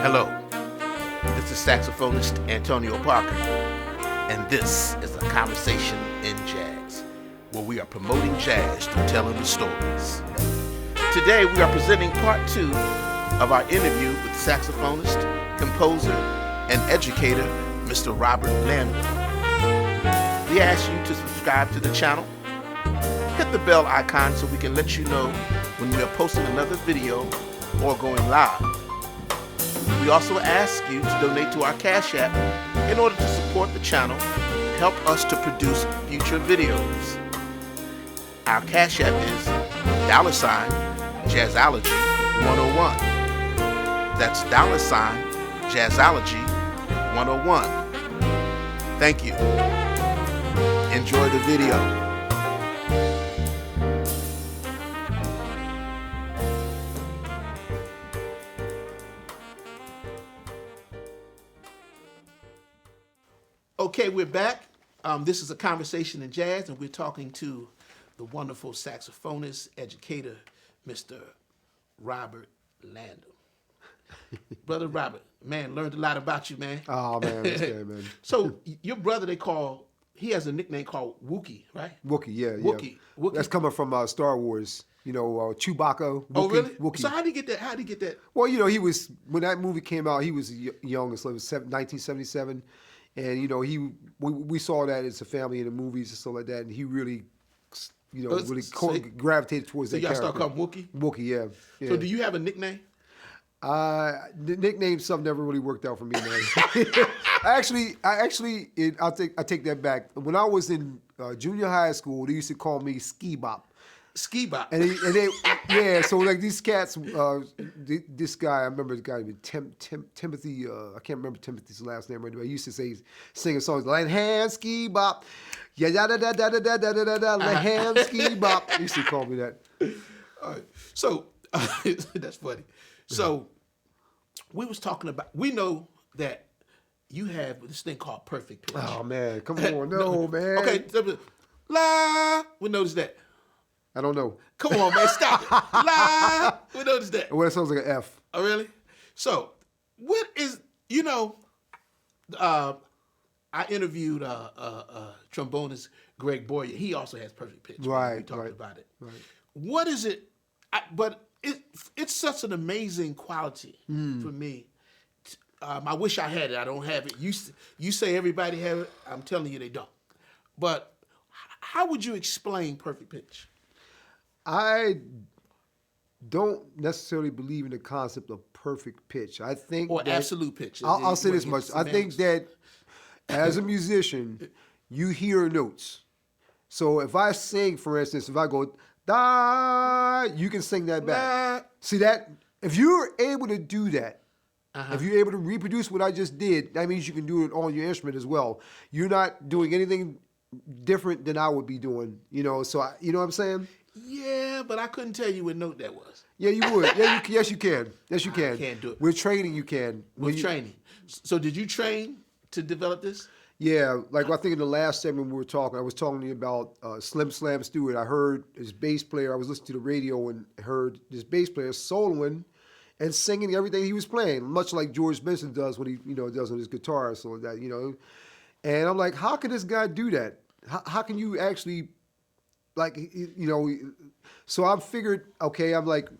Hello, this is saxophonist Antonio Parker, and this is a conversation in jazz, where we are promoting jazz through telling the stories. Today we are presenting part 2 of our interview with saxophonist, composer, and educator, Mr. Robert Landham. We ask you to subscribe to the channel, hit the bell icon so we can let you know when we are posting another video or going live. We also ask you to donate to our Cash App in order to support the channel, help us to produce future videos. Our Cash App is $Jazzology 101. That's $Jazzology 101. Thank you. Enjoy the video. Okay, we're back. This is a conversation in jazz, and we're talking to the wonderful saxophonist, educator, Mr. Robert Landham. Brother Robert, man, learned a lot about you, man. Oh, man, that's good, man. So, your brother, he has a nickname called Wookie, right? Wookie, yeah. Wookie. That's coming from Star Wars, Chewbacca. Wookie, Oh, really? Wookie. So, how did he get that? How did he get that? Well, he was, when that movie came out, he was young, so it was 1977. And, we saw that as a family in the movies and stuff like that, and he really, gravitated towards that character. So, y'all start calling Wookie? Wookie, yeah. So, do you have a nickname? The nickname stuff never really worked out for me, man. I take that back. When I was in junior high school, they used to call me Ski Bop. Ski Bop. And they yeah. So like these cats, this guy, I remember the guy named Timothy. I can't remember Timothy's last name right now. He used to sing songs like "Hand Ski Bop," yeah, da da da da da da da da da, "Hand Ski Bop." He used to call me that. All right. So that's funny. So we know that you have this thing called perfect pitch. Oh man, come on, no man. Okay, la. We noticed that. I don't know. Come on, man, stop it. La. We noticed that. Well, it sounds like an F. Oh, really? So, what is I interviewed trombonist Greg Boyer. He also has perfect pitch. Right. We talked about it. Right. What is it? It's such an amazing quality for me. I wish I had it. I don't have it. You say everybody have it. I'm telling you they don't. But how would you explain perfect pitch? I don't necessarily believe in the concept of perfect pitch. I think absolute pitch. I'll say this much. I think that as a musician, you hear notes. So if I sing, for instance, if I go da, you can sing that back. Da. See that? If you're able to do that, if you're able to reproduce what I just did, that means you can do it on your instrument as well. You're not doing anything different than I would be doing, So you know what I'm saying? Yeah, but I couldn't tell you what note that was. Yeah, you would. Yeah, yes, you can. Yes, you can. I can't do it. With training, you can. With training. So did you train to develop this? Yeah, like I think in the last segment we were talking, I was talking to you about Slim Slam Stewart. I heard his bass player. I was listening to the radio and heard this bass player soloing and singing everything he was playing, much like George Benson does when he, does on his guitar, so that, And I'm like, how can this guy do that? How can you actually, So I figured, okay, I'm like,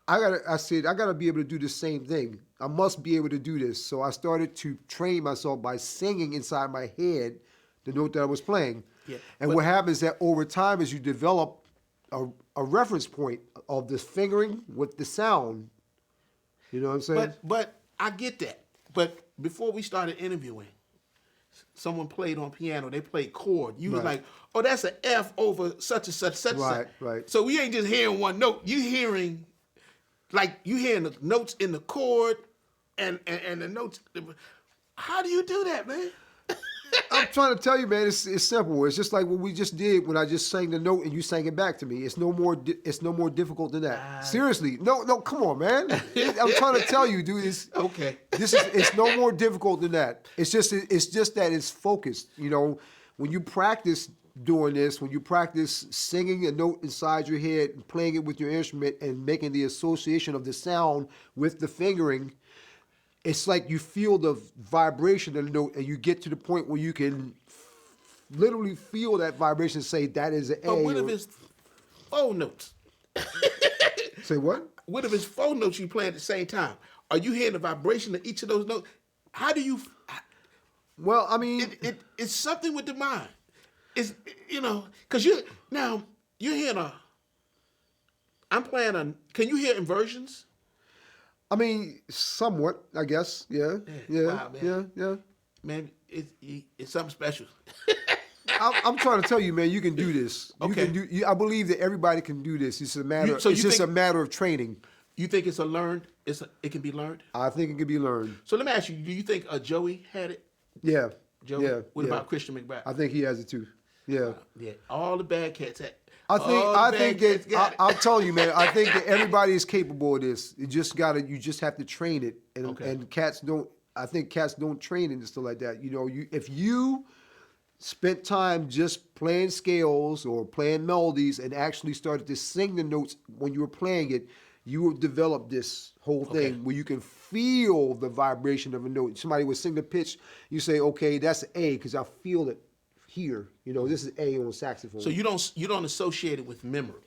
I gotta be able to do the same thing. I must be able to do this. So I started to train myself by singing inside my head the note that I was playing. Yeah, and what happens is that over time, as you develop a reference point of the fingering with the sound, you know what I'm saying? But I get that. But before we started interviewing, someone played on piano. They played chord. You was like, oh, that's an F over such and such, such and such. Right. So we ain't just hearing one note. You hearing the notes in the chord and the notes. How do you do that, man? I'm trying to tell you, man. It's simple. It's just like what we just did when I just sang the note and you sang it back to me. It's no more difficult than that. Seriously, no, come on, man. I'm trying to tell you, dude. Okay. It's no more difficult than that. It's just that it's focused. When you practice doing this, when you practice singing a note inside your head and playing it with your instrument and making the association of the sound with the fingering, it's like you feel the vibration of the note, and you get to the point where you can literally feel that vibration and say that is an A. But what if it's 4 notes? Say what? What if it's 4 notes you play at the same time? Are you hearing the vibration of each of those notes? How do you... Well, I mean... It's something with the mind. It's, because you're hearing I'm playing can you hear inversions? I mean, somewhat, I guess. Yeah. Wow, man. Yeah. Man, it's something special. I'm trying to tell you, man, you can do this. Okay. I believe that everybody can do this. It's a matter. It's just a matter of training. You think it's it can be learned? I think it can be learned. So let me ask you: do you think Joey had it? Yeah. Joey. Yeah. What about Christian McBride? I think he has it too. Yeah. Yeah. All the bad cats had. I think that I'm telling you, man. I think that everybody is capable of this. You just have to train it, and cats don't. I think cats don't train it and stuff like that. If you spent time just playing scales or playing melodies and actually started to sing the notes when you were playing it, you will develop this whole thing where you can feel the vibration of a note. Somebody would sing the pitch, you say, okay, that's A because I feel it here. This is A on saxophone. So you don't associate it with memory,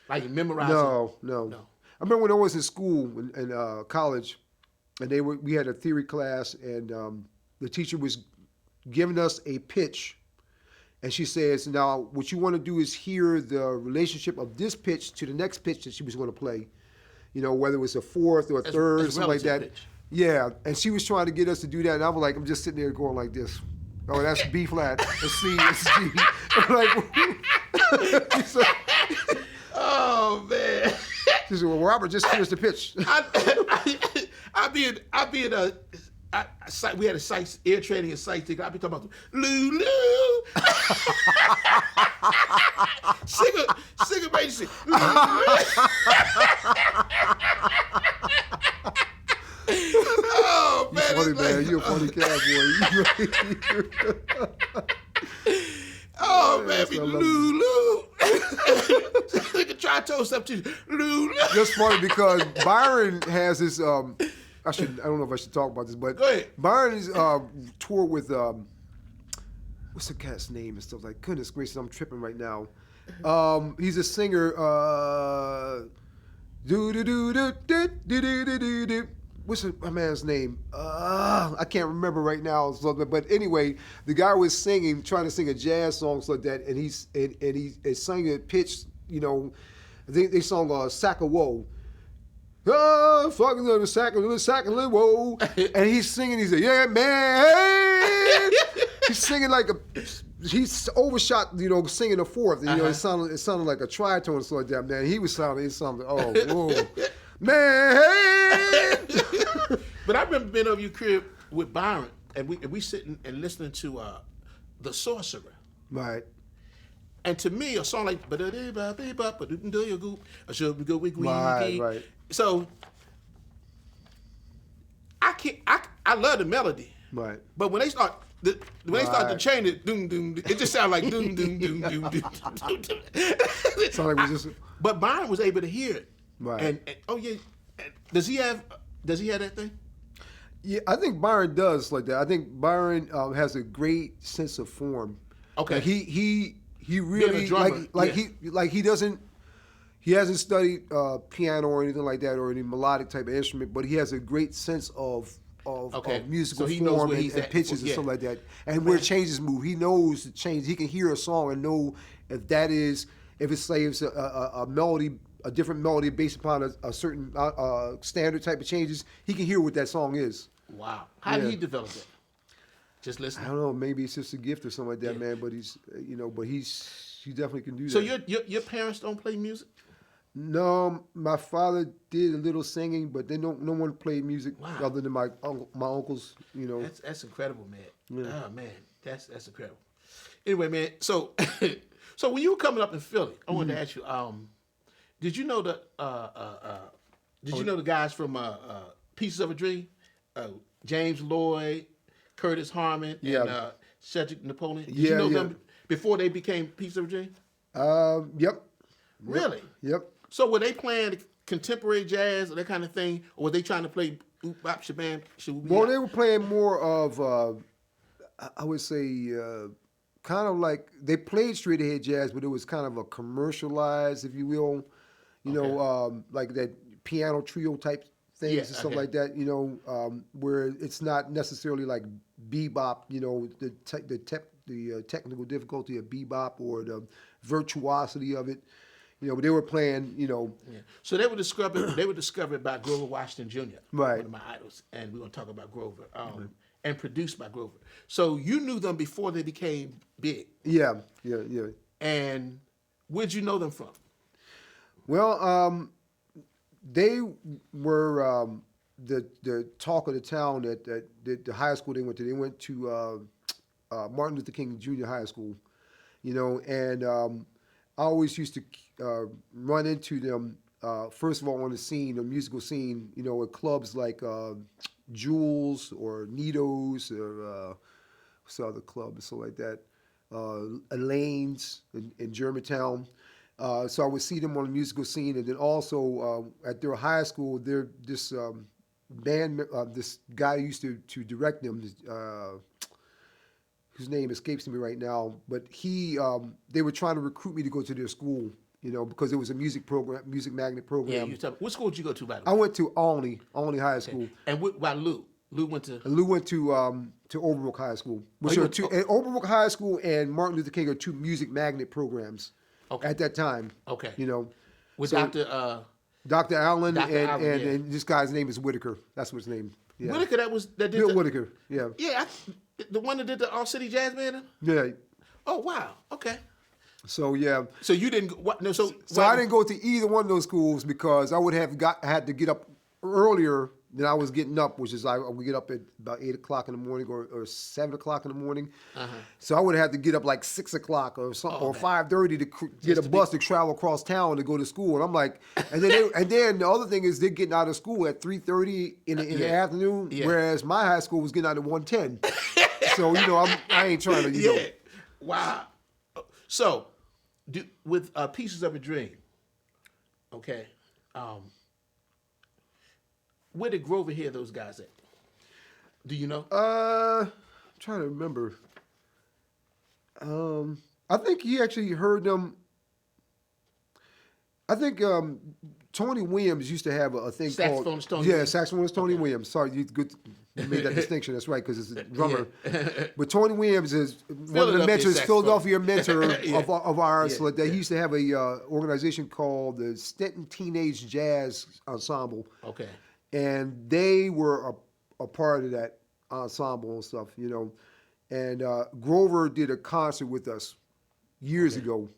like you memorize. No. I remember when I was in school in college, and we had a theory class, and the teacher was giving us a pitch, and she says, now what you want to do is hear the relationship of this pitch to the next pitch that she was going to play, whether it was a fourth or a third or something like that. Pitch. Yeah, and she was trying to get us to do that, and I'm just sitting there going like this. Oh, that's B flat. That's C. That's G. I'm like, oh man. She said, well, Robert, just finish the pitch. We had a sight air training and sight thing. I'd be talking about Lulu. Sing a baby. Oh man, you're funny, man. You're a funny cowboy. Oh man, Lulu. Nigga try to tell something to Lulu. That's funny because Byron has this. I don't know if I should talk about this, but go ahead. Byron is toured with what's the cat's name and stuff like. Goodness gracious, I'm tripping right now. He's a singer. What's my man's name? I can't remember right now. But anyway, the guy was trying to sing a jazz song like that, and he sang a pitch. I think they sung "Sack of Woe." Oh, fucking little sack of woe. And he's singing, he said, yeah, man. He's singing he's overshot, singing a fourth. And, it sounded like a tritone and stuff like that, man. It sounded, oh, whoa. Man. But I remember being over your crib with Byron, and we sitting and listening to The Sorcerer. Right. And to me, a song like Right. So I love the melody. Right. But when they start to change it, doom doom, it just sounds like doom doom doom doom doom. But Byron was able to hear it. Right. And does he have that thing? Yeah, I think Byron does like that. I think Byron has a great sense of form. Okay. Like he really he hasn't studied piano or anything like that or any melodic type of instrument, but he has a great sense of musical form and pitches and stuff like that, and where changes move. He knows the change. He can hear a song and know if it's a melody, a different melody based upon a certain standard type of changes. He can hear what that song is. Wow. How did he develop that? Just listening. I don't know. Maybe it's just a gift or something like that, man. But he definitely can do that. So your parents don't play music? No, my father did a little singing, but no one played music other than my uncles. That's incredible, man. Yeah. Oh man, that's incredible. Anyway, man. So when you were coming up in Philly, I wanted to ask you, did you know the guys from Pieces of a Dream, James Lloyd, Curtis Harmon, and Cedric Napoleon? Did you know them before they became Pieces of a Dream? Yep. Really? Yep. So were they playing contemporary jazz or that kind of thing, or were they trying to play oop bop shabam? Well, they were playing more of, I would say, kind of like they played straight ahead jazz, but it was kind of a commercialized, if you will, like that piano trio type things and stuff like that. Where it's not necessarily like bebop. The technical difficulty of bebop or the virtuosity of it. But they were playing. Yeah. So they were discovered by Grover Washington Jr. Right. One of my idols, and we're gonna talk about Grover. And produced by Grover. So you knew them before they became big. Yeah. And where'd you know them from? Well, they were the talk of the town at the high school they went to. They went to Martin Luther King Jr. High School, and I always used to run into them, first of all, on the musical scene, at clubs like Jules or Nito's or what's the other club and stuff like that, Elaine's in Germantown. So I would see them on the musical scene, and then also at their high school, this guy used to direct them, whose name escapes me right now, but they were trying to recruit me to go to their school, because it was a music magnet program. Yeah, you tell me. What school did you go to, by the way? I went to Olney High School. And by Lou? Lou went to Overbrook High School. Which are and Overbrook High School and Martin Luther King are two music magnet programs at that time. Okay. With So- Dr. Allen Allen, and this guy's name is Whitaker. That's what his name. Yeah. Whitaker, that did Bill Whitaker. Yeah. Yeah, the one that did the All City Jazz Band? Yeah. Oh, wow. Okay. So yeah. So you didn't what no so I didn't go to either one of those schools because I would have had to get up earlier than I was getting up, which is I would get up at about 8 o'clock in the morning or 7 o'clock in the morning. So I would have had to get up like 6 o'clock or something or 5:30 to get a bus to travel across town to go to school. And I'm like, and then the other thing is they're getting out of school at 3:30 in the afternoon, whereas my high school was getting out at 1:10. So I ain't trying to Wow. So, with Pieces of a Dream, okay, where did Grover hear those guys at? Do you know? I'm trying to remember. I think he actually heard them. I think Tony Williams used to have a thing called saxophonist Tony Williams. Sorry, you made that distinction. That's right, because it's a drummer. But Tony Williams is one of the mentors, Philadelphia mentor of ours. So that he used to have a organization called the Stanton Teenage Jazz Ensemble. Okay. And they were a part of that ensemble and stuff, And Grover did a concert with us years ago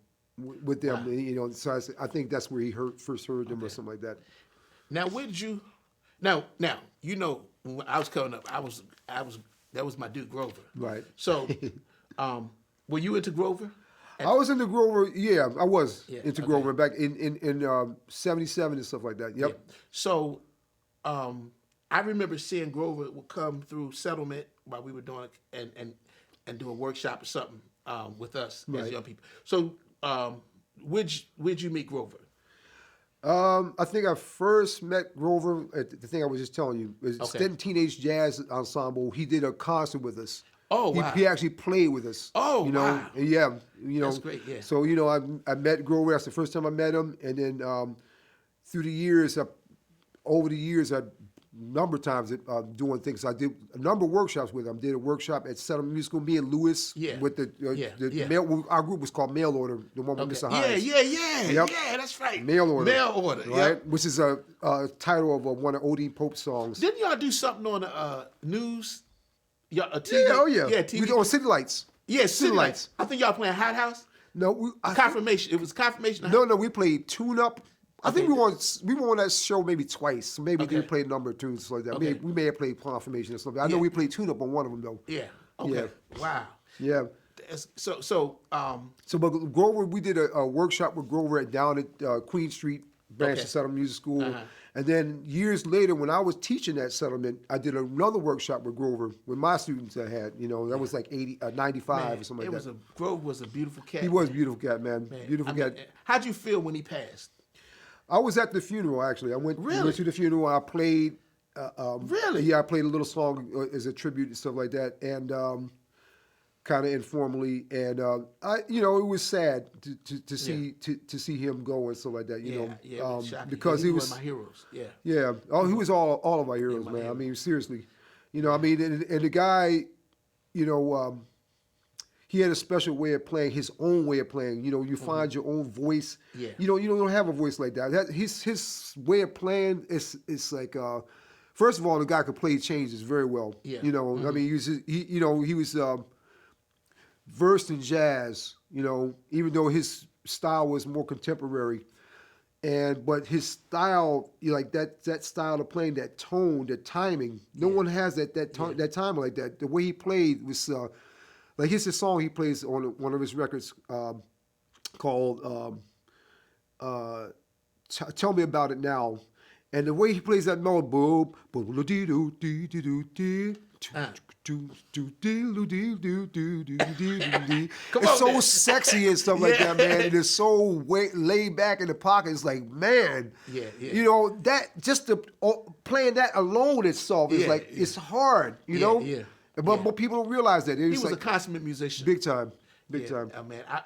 with them, So I think that's where he first heard them or something like that. Now, where did you? Now, when I was coming up, that was my dude Grover. Right. So, were you into Grover? I was into Grover. Yeah, I was into Grover back in '77 and stuff like that. Yep. Yeah. So, I remember seeing Grover would come through Settlement while we were doing and do a workshop or something with us as young people. So, where'd you meet Grover? I think I first met Grover at the thing I was just telling you. It was Stanton Teenage Jazz Ensemble. He did a concert with us. Oh, wow. He actually played with us. Oh, wow. Yeah, That's great, yeah. So, I met Grover. That's the first time I met him. And then through the years, over the years, I number of times doing things. I did a number of workshops with him. Did a workshop at Settlement Music School. Me and Lewis with the mail. Our group was called Mail Order. The one with Mr. Hines. Yeah, that's right. Mail Order. Right? Yep. Which is a title of one of Odean Pope songs. Didn't y'all do something on news? A TV? Yeah, TV. We did on City Lights. Yeah, City Lights. I think y'all playing Hot House. No, Confirmation. It was Confirmation. No, we played Tune Up. I think we were on that show maybe twice. So maybe we played a number of tunes like that. Okay. We may have played Confirmation or something. I know we played Tune Up on one of them though. Yeah. Okay. Yeah. Wow. Yeah. So but Grover, we did a workshop with Grover down at Queen Street branch of Settlement Music School. And then years later, when I was teaching at Settlement, I did another workshop with Grover with my students I had. You know, that was like 95 or something like that. Grover was a beautiful cat. He was a beautiful cat, man. Beautiful cat. How'd you feel when he passed? I was at the funeral, actually. I went to the funeral. I played. Really? Yeah, I played a little song as a tribute and stuff like that. And kind of informally, and it was sad to see him go and stuff like that. Because he was one of my heroes. Yeah. Yeah. Oh, he was all of our heroes, man. I mean, seriously. And the guy, he had a special way of playing, his own way of playing. You find your own voice. Yeah. You don't have a voice like that. His way of playing is like. First of all, the guy could play changes very well. Yeah. I mean, he was versed in jazz, even though his style was more contemporary. But his style, like that style of playing, that tone, that timing, no one has that time like that. The way he played was like here's a song he plays on one of his records called Tell Me About It Now. And the way he plays that melody, boom, it's so sexy and stuff like that, man. It is so laid back in the pocket. It's like, man, that just playing that alone itself is like it's hard, But people don't realize that. He was a consummate musician, big time. Man, I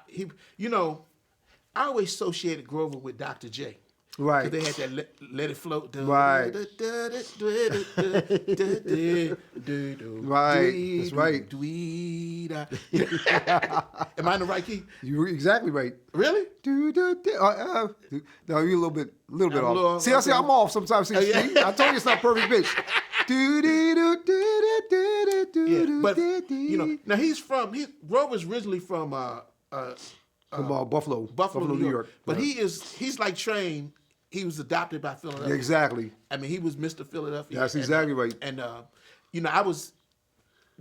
always associated Grover with Dr. J. Right. Because they had that Let It Float. Right. Right. That's right. Am I in the right key? You're exactly right. Really? No, you're a little bit off. See, I'm off sometimes. See, I told you it's not perfect pitch. But now Grover's originally from Buffalo, New York. But he's like trained. He was adopted by Philadelphia. Exactly. I mean, he was Mr. Philadelphia. That's exactly right. And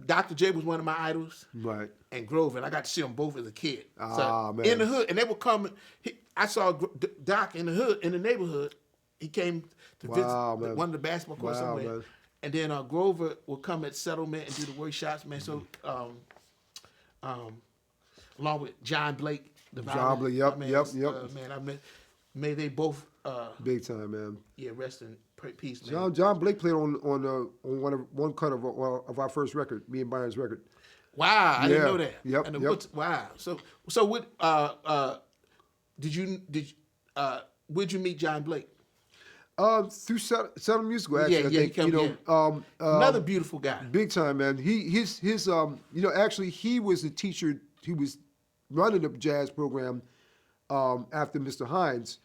Dr. J was one of my idols. Right. And Grover, and I got to see them both as a kid. Man. In the hood, and they would come. I saw Doc in the hood, in the neighborhood. He came to visit one of the basketball courts somewhere. Man. And then Grover would come at Settlement and do the workshops, man. So, along with John Blake. John Blake, yep. Man, may they both big time, man. Yeah, rest in peace, man. John Blake played on one cut of our first record, me and Byron's record. Wow, I didn't know that. Yep. Wow. So what? Where'd you meet John Blake? Through Settlement Musical, actually. I think, another beautiful guy. Big time, man. Actually, he was the teacher. He was running the jazz program after Mr. Hines.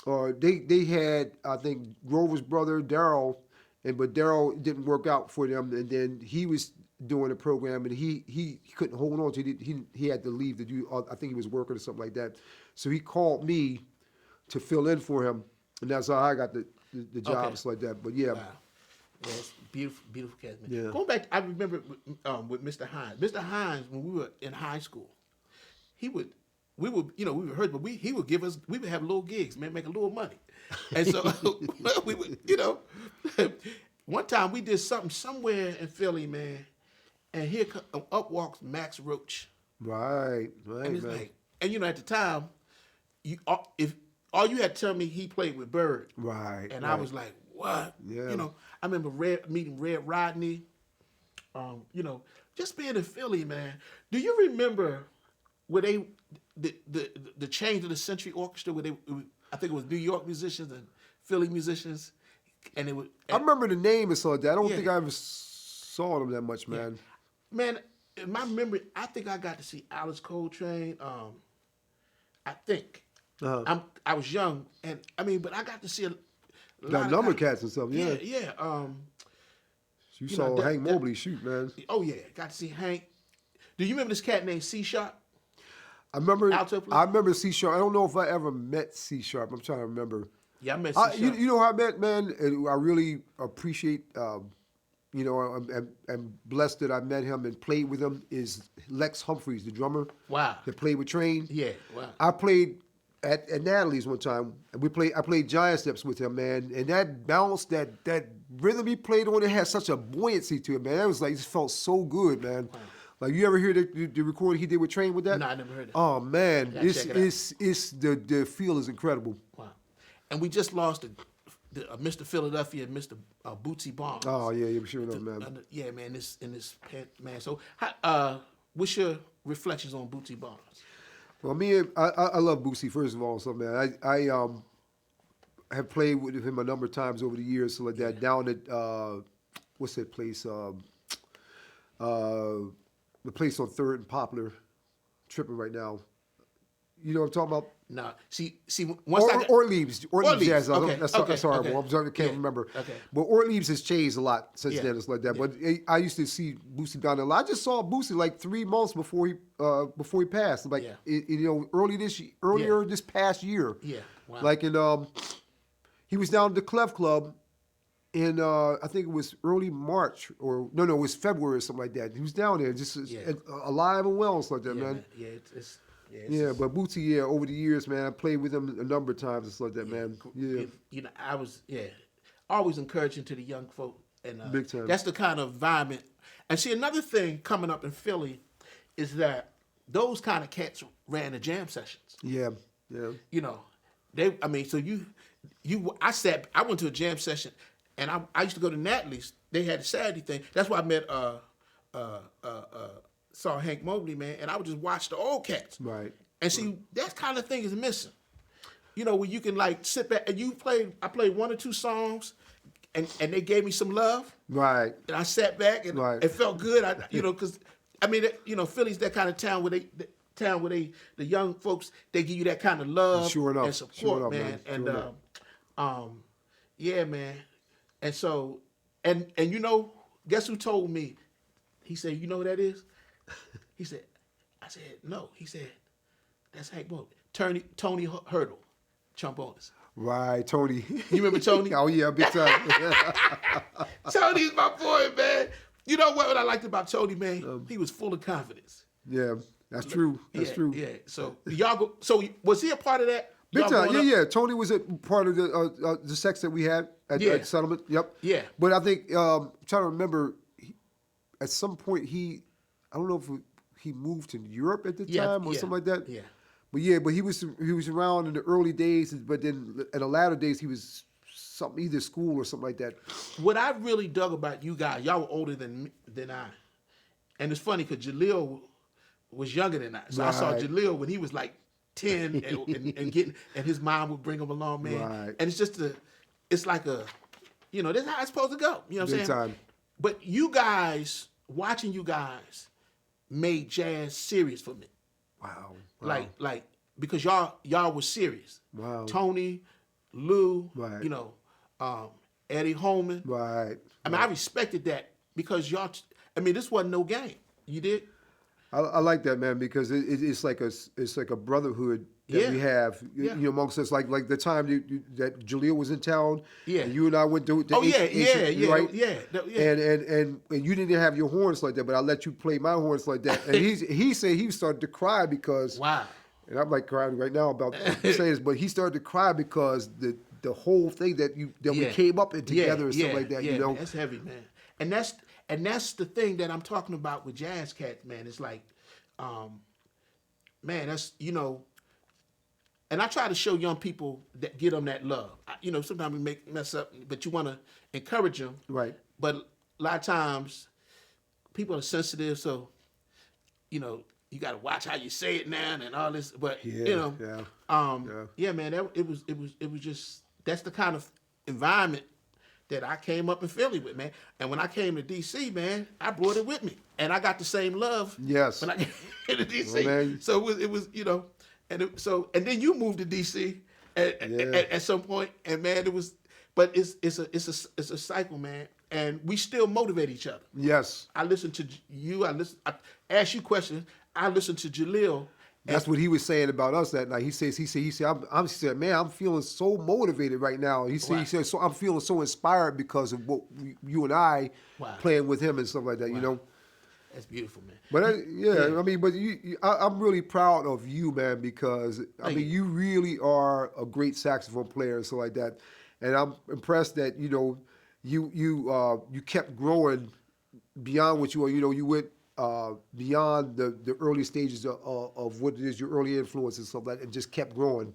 They had, I think, Grover's brother, Daryl, but Daryl didn't work out for them, and then he was doing the program, and he couldn't hold on to it. He had to leave to do, I think he was working or something like that. So he called me to fill in for him, and that's how I got the jobs like that. But yeah. Wow. Yeah, it's beautiful cat, man. Yeah. Going back, I remember with Mr. Hines. Mr. Hines, when we were in high school, we were heard, but he would give us, we would have little gigs, man, make a little money. And so we would, one time we did something somewhere in Philly, man, and here up walks Max Roach. Right, and it's man. Like, and at the time, if all you had to tell me he played with Bird. Right. And I was like, what? Yeah. I remember meeting Red Rodney. Just being in Philly, man. Do you remember where the change of the Century Orchestra, where I think it was New York musicians and Philly musicians, and it was. I remember the name and so that. I don't think I ever saw them that much, man. Yeah. Man, in my memory, I think I got to see Alice Coltrane. I think. Uh-huh. I was young, and but I got to see a number cats and stuff. Yeah. Yeah. You saw Hank Mobley shoot, man. Oh yeah, got to see Hank. Do you remember this cat named C Sharp? I remember C Sharp. I don't know if I ever met C Sharp. I'm trying to remember. Yeah, I met C Sharp. You know how I met, man? I really appreciate, I'm blessed that I met him and played with him, is Lex Humphreys, the drummer. Wow. That played with Train. Yeah, wow. I played at Nat Adderly's one time, and I played giant steps with him, man, and that bounce, that rhythm he played on it had such a buoyancy to it, man. That was like, it just felt so good, man. Wow. Like, you ever hear the recording he did with Train with that? No, I never heard it. Oh man, the feel is incredible. Wow. And we just lost Mr. Philadelphia and Mr. Bootsy Barnes. Oh yeah, sure enough, man. Yeah, man, man. So, what's your reflections on Bootsy Barnes? Well, I love Bootsy, first of all. So, man, I have played with him a number of times over the years, so like that. Down at what's that place? The place on 3rd and Poplar, tripping right now. You know what I'm talking about? No. See. Orleans Jazz. Okay. That's horrible. I can't remember. Okay. But Orleans has changed a lot since then. It's like that. Yeah. But I used to see Bootsy down there a lot. I just saw Bootsy like 3 months before he passed. Like earlier this past year. Yeah. Wow. Like he was down at the Clef Club in I think it was early March it was February or something like that. He was down there just alive and well, like that, man. But Bootsy, over the years, man, I played with him a number of times and stuff like that, man. Yeah. You know, I was always encouraging to the young folk, and big time. That's the kind of environment. And see, another thing coming up in Philly is that those kind of cats ran the jam sessions. Yeah. You know, I went to a jam session, and I used to go to Natalie's. They had the Saturday thing. That's why I met saw Hank Mobley, man, and I would just watch the old cats. Right. And see, that kind of thing is missing. You know, where you can like sit back and I played 1 or 2 songs, and they gave me some love. Right. And I sat back and it felt good. Because Philly's that kind of town where the young folks, they give you that kind of love and support, man. Yeah, man. And so, and guess who told me? He said, "You know who that is?" He said, I said, "No." He said, "That's Hank Mobley. Tony Hurdle, trombonist." Right, Tony. You remember Tony? Oh yeah, big time. Tony's my boy, man. You know what I liked about Tony, man? He was full of confidence. Yeah, that's true. That's true. Yeah. So So was he a part of that? Big time. Yeah. Tony was a part of the sex that we had at Settlement. Yep. Yeah. But I think I'm trying to remember. At some point, I don't know if he moved to Europe at the time or something like that. Yeah. But he was around in the early days, but then in the latter days he was something, either school or something like that. What I really dug about you guys, y'all were older than I, and it's funny because Jaleel was younger than I, so I saw Jaleel when he was like 10 and his mom would bring him along, man. Right. And it's just it's like this is how it's supposed to go. You know what I'm saying? Time. But you guys, watching you guys, made jazz serious for me. Wow. Like because y'all were serious. Wow. Tony, Lou, right. Eddie Holman. Right. I mean, I respected that because y'all. This wasn't no game. You did. I like that, man, because it's like a brotherhood that we have, amongst us. Like the time that Jaleel was in town, and you and I went to. Right? And you didn't have your horns like that, but I let you play my horns like that. And he said he started to cry because. Wow. And I'm like crying right now about saying this, but he started to cry because the whole thing that we came up in together and stuff like that. Yeah, that's heavy, man. And that's the thing that I'm talking about with jazz cats, man. It's like, man, that's and I try to show young people that get them that love. Sometimes we mess up, but you want to encourage them. Right. But a lot of times, people are sensitive, so you got to watch how you say it now and all this. But man, it was just that's the kind of environment that I came up in Philly with, man. And when I came to DC, man, I brought it with me, and I got the same love. Yes. When I came to DC, well, so it was and then you moved to DC at some point, and man, it was. But it's a cycle, man, and we still motivate each other. Yes. I listen to you. I ask you questions. I listen to Jaleel. That's what he was saying about us that night. He said, man, I'm feeling so motivated right now. He said, so I'm feeling so inspired because of what you and I playing with him and stuff like that. That's beautiful, man. But I mean, but I'm really proud of you, man, because I mean, you really are a great saxophone player and stuff like that, and I'm impressed that you kept growing beyond what you were. You went beyond the early stages of what it is, your early influence and stuff like that, and just kept growing.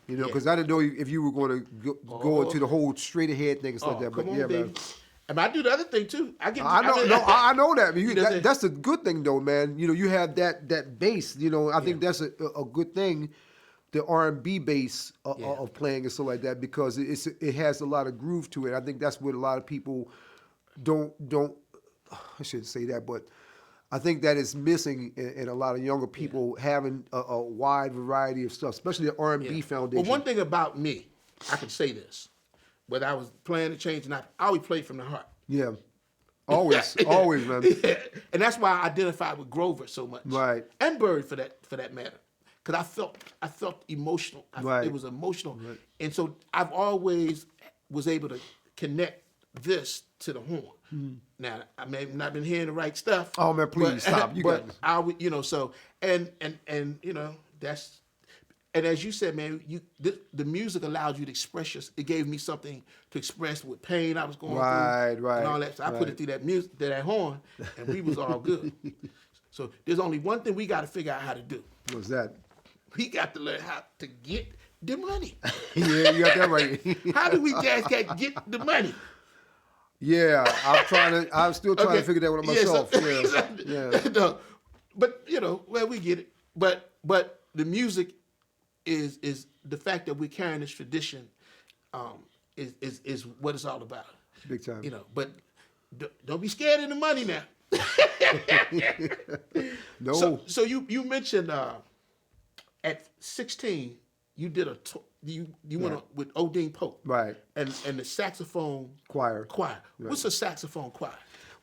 Because I didn't know if you were going to go into the whole straight ahead thing and stuff like that. But yeah, baby. man. And I do the other thing too. I know that. I mean, that's a good thing though, man. You have that bass. I think that's a good thing, the R&B bass of playing and stuff like that, because it has a lot of groove to it. I think that's what a lot of people don't. I shouldn't say that, but I think that is missing in a lot of younger people having a wide variety of stuff, especially the R&B foundation. Well, one thing about me, I can say this. Whether I was playing the change or not, I always played from the heart. Yeah. Always, always, man. Yeah. And that's why I identified with Grover so much. Right. And Bird for that matter. Because I felt emotional. Right. It was emotional. Right. And so I've always was able to connect this to the horn. Mm-hmm. Now, I may have not been hearing the right stuff. Oh man, please stop. You got this. So and that's. And as you said, man, the music allowed you to express yourself. It gave me something to express with pain I was going through. Right. And all that. So I put it through that music, to that horn, and we was all good. So there's only one thing we got to figure out how to do. What's that? We got to learn how to get the money. Yeah, you got that right. How do we jazz cat get the money? Yeah, I'm still trying to figure that one out myself. Yeah. No, but we get it. But the music is the fact that we're carrying this tradition is what it's all about. Big time. But don't be scared of the money now. No. So you mentioned at 16 you did you went with Odean Pope. Right. And the saxophone choir. Right. What's a saxophone choir?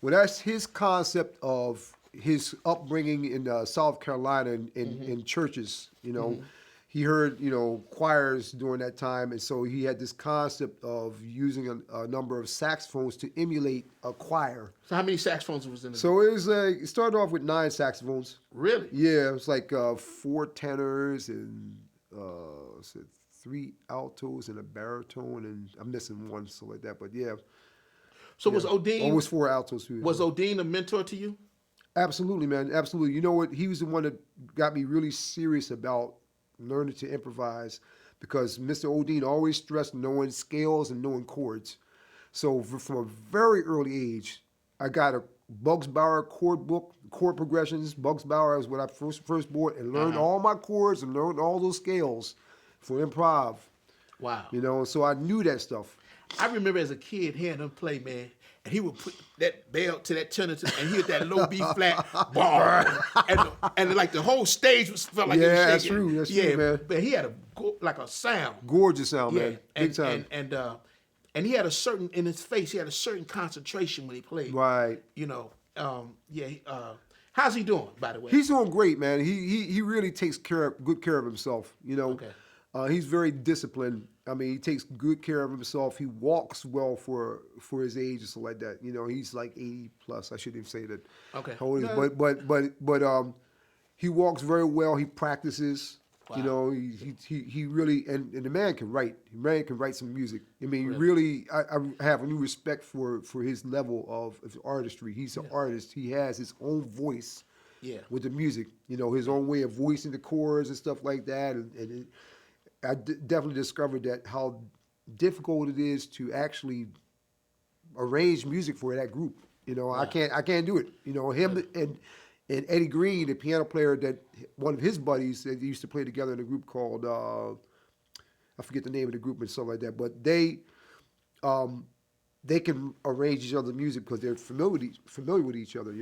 Well, that's his concept of his upbringing in South Carolina in churches, Mm-hmm. He heard, choirs during that time, and so he had this concept of using a number of saxophones to emulate a choir. So how many saxophones was in it? So it started off with 9 saxophones. Really? Yeah, it was like 4 tenors and 3 altos and a baritone, and I'm missing one, so like that. But yeah. So was Odean? Almost 4 altos. Was Odean a mentor to you? Absolutely, man. Absolutely. You know what? He was the one that got me really serious about learning to improvise, because Mr. Odean always stressed knowing scales and knowing chords. So from a very early age, I got a Bugs Bauer chord book, chord progressions. Bugs Bauer was what I first bought, and learned all my chords and learned all those scales for improv. Wow. So I knew that stuff. I remember as a kid hearing him play, man, and he would put that bell to that tenor, and he hit that low B flat, and like the whole stage felt like it was shaking. That's true. That's true, man. But he had a sound, gorgeous sound, man, big time. And he had a certain in his face. He had a certain concentration when he played. Right. How's he doing, by the way? He's doing great, man. He really takes good care of himself. Okay. He's very disciplined. I mean, he takes good care of himself. He walks well for his age and stuff like that. He's like 80 plus. I shouldn't even say that. Okay. But he walks very well. He practices. Wow. He really and the man can write. The man can write some music. I mean, really, I have a new respect for his level of artistry. He's an artist. He has his own voice. Yeah. With the music, his own way of voicing the chords and stuff like that, I definitely discovered that how difficult it is to actually arrange music for that group. I can't do it. Him and Eddie Green, the piano player, that one of his buddies that used to play together in a group called I forget the name of the group and stuff like that, but they can arrange each other's music because they're familiar with each other.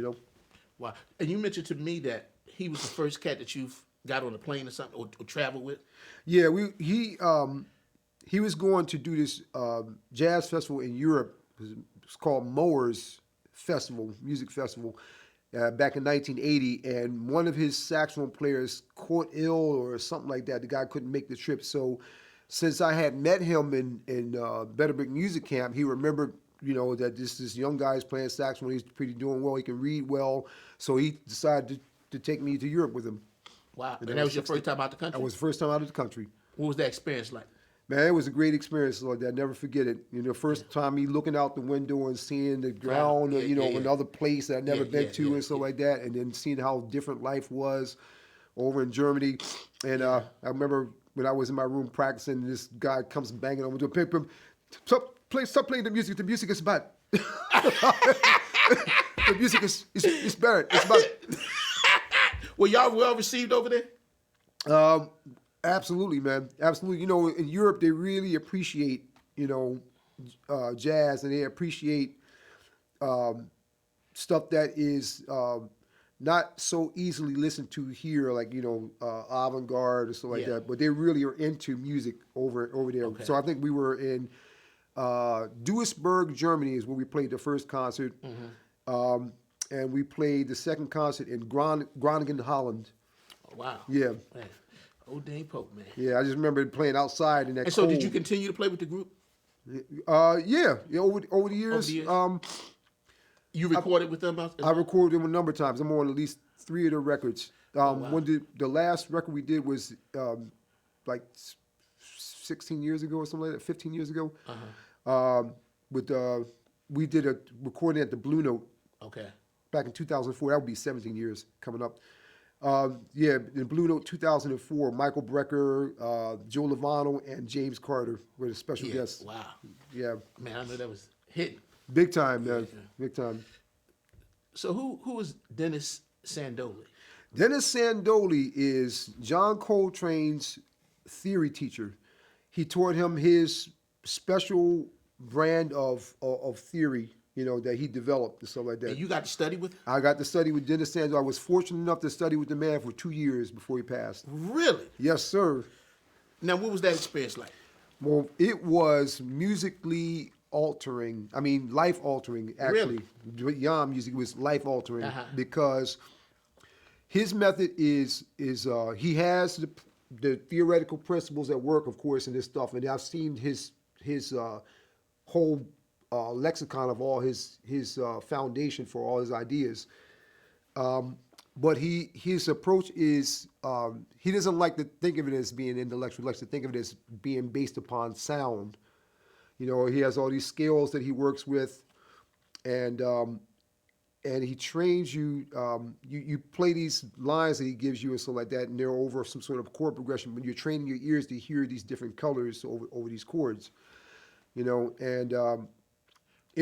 Wow. And you mentioned to me that he was the first cat that you've got on a plane or something, or traveled with? Yeah, he was going to do this jazz festival in Europe. It's called Mowers Festival, music festival, back in 1980. And one of his saxophone players caught ill or something like that. The guy couldn't make the trip. So since I had met him in Better Brick Music Camp, he remembered that this young guy is playing saxophone. He's pretty doing well. He can read well. So he decided to take me to Europe with him. Wow. And that was your first time out the country? That was the first time out of the country. What was that experience like? Man, it was a great experience like that. Never forget it. First time me looking out the window and seeing the ground, another place that I'd never been to and stuff like that, and then seeing how different life was over in Germany. And I remember when I was in my room practicing, this guy comes banging on the door. Stop playing the music. The music is bad. The music is bad. It's bad. Were y'all well received over there? Absolutely, man. Absolutely. In Europe, they really appreciate, jazz, and they appreciate stuff that is not so easily listened to here, like, avant-garde or stuff like that. But they really are into music over there. Okay. So I think we were in Duisburg, Germany is where we played the first concert. Mm-hmm. And we played the second concert in Groningen, Holland. Oh, wow. Yeah. Man. Odean Pope, man. Yeah, I just remember playing outside in that. And so, did you continue to play with the group? Yeah. Over the years. You recorded with them? I recorded them a number of times. I'm on at least 3 of their records. When the last record we did was like 16 years ago or something like that, 15 years ago. Uh-huh. We did a recording at the Blue Note. Okay. Back in 2004. That would be 17 years coming up. In Blue Note 2004, Michael Brecker, Joe Lovano, and James Carter were the special guests. Wow. Yeah. Man, I know that was hitting. Big time, man. Yeah. Big time. So who is Dennis Sandoli? Dennis Sandoli is John Coltrane's theory teacher. He taught him his special brand of theory, that he developed and stuff like that. And you got to study with him? I got to study with Dennis Sandoli. I was fortunate enough to study with the man for 2 years before he passed. Really? Yes, sir. Now, what was that experience like? Well, it was musically altering. I mean, life altering, actually. Really? Beyond music, it was life altering because his method is he has the theoretical principles at work, of course, in this stuff, and I've seen his whole lexicon of all his foundation for all his ideas. But his approach is he doesn't like to think of it as being intellectual. He likes to think of it as being based upon sound. He has all these scales that he works with, and he trains you. You play these lines that he gives you and stuff like that, and they're over some sort of chord progression. But you're training your ears to hear these different colors over these chords. It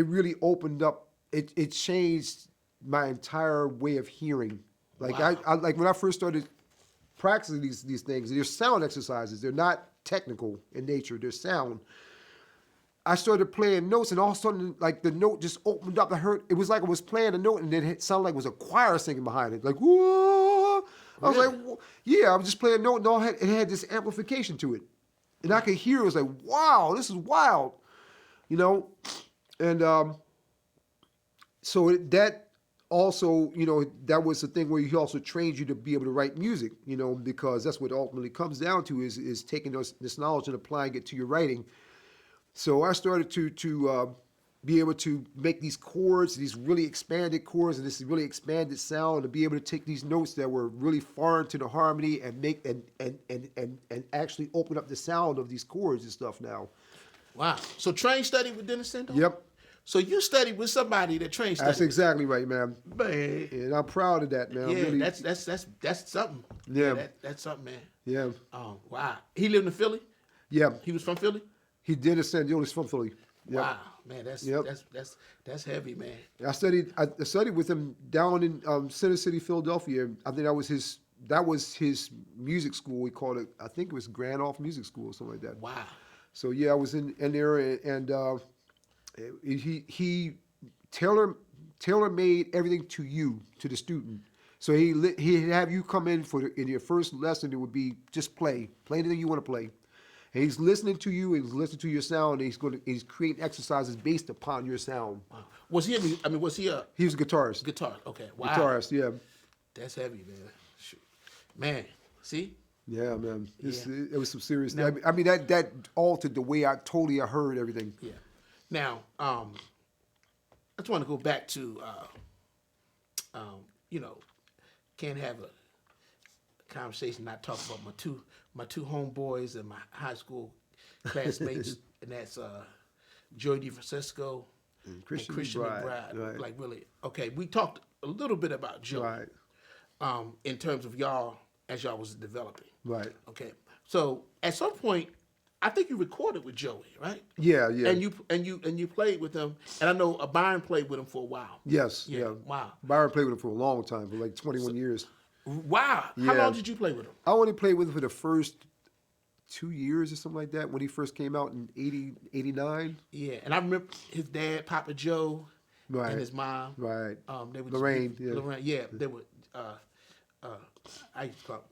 really opened up. It changed my entire way of hearing. Like wow. I like when I first started practicing these things. They're sound exercises. They're not technical in nature. They're sound. I started playing notes, and all of a sudden, like the note just opened up. I heard it was like I was playing a note, and then it sounded like it was a choir singing behind it. Like whoa! I was like, yeah, I was just playing a note, and it had this amplification to it, and I could hear. It was like, wow, this is wild, and so that also, that was the thing where he also trained you to be able to write music, because that's what it ultimately comes down to is taking this knowledge and applying it to your writing. So I started to be able to make these chords, these really expanded chords, and this really expanded sound, to be able to take these notes that were really foreign to the harmony and make and actually open up the sound of these chords and stuff now. Wow. So Train studied with Dennis Sandoli? Yep. So you studied with somebody that Train studied. That's exactly right, man. Man. And I'm proud of that, man. Yeah, really... that's something. Yeah. That's something, man. Yeah. Oh, wow. He lived in Philly? Yeah. He was from Philly? He did ascend. He was from Philly. Yep. Wow, man, that's heavy, man. I studied with him down in Center City, Philadelphia. I think that was his music school. We called it. I think it was Grand Off Music School or something like that. Wow. So yeah, I was in there, and he tailor made everything to you, to the student. So he'd have you come in in your first lesson. It would be just play anything you want to play. And he's listening to you, and he's listening to your sound, and he's creating exercises based upon your sound. Wow. Was he a? He was a guitarist. Guitarist, okay. Wow. Guitarist, yeah. That's heavy, man. Shoot. Man, see? Yeah, man. It was some serious. Now, I mean, that altered the way I heard everything. Yeah. Now, I just want to go back to, you know, can't have a conversation not talk about my two homeboys and my high school classmates, and that's Joey DeFrancesco and Christian McBride. Right. Like really, okay. We talked a little bit about Joey, in terms of y'all as y'all was developing. Right. Okay. So at some point, I think you recorded with Joey, right? Yeah. And you played with him, and I know Byron played with him for a while. Yes. Yeah. Wow. Byron played with him for a long time, for like 21 years. Wow. How long did you play with him? I only played with him for the first 2 years or something like that when he first came out in 89. Yeah, and I remember his dad, Papa Joe, Right. and his mom. Right. They were Lorraine. Lorraine. Yeah, they were. I used to call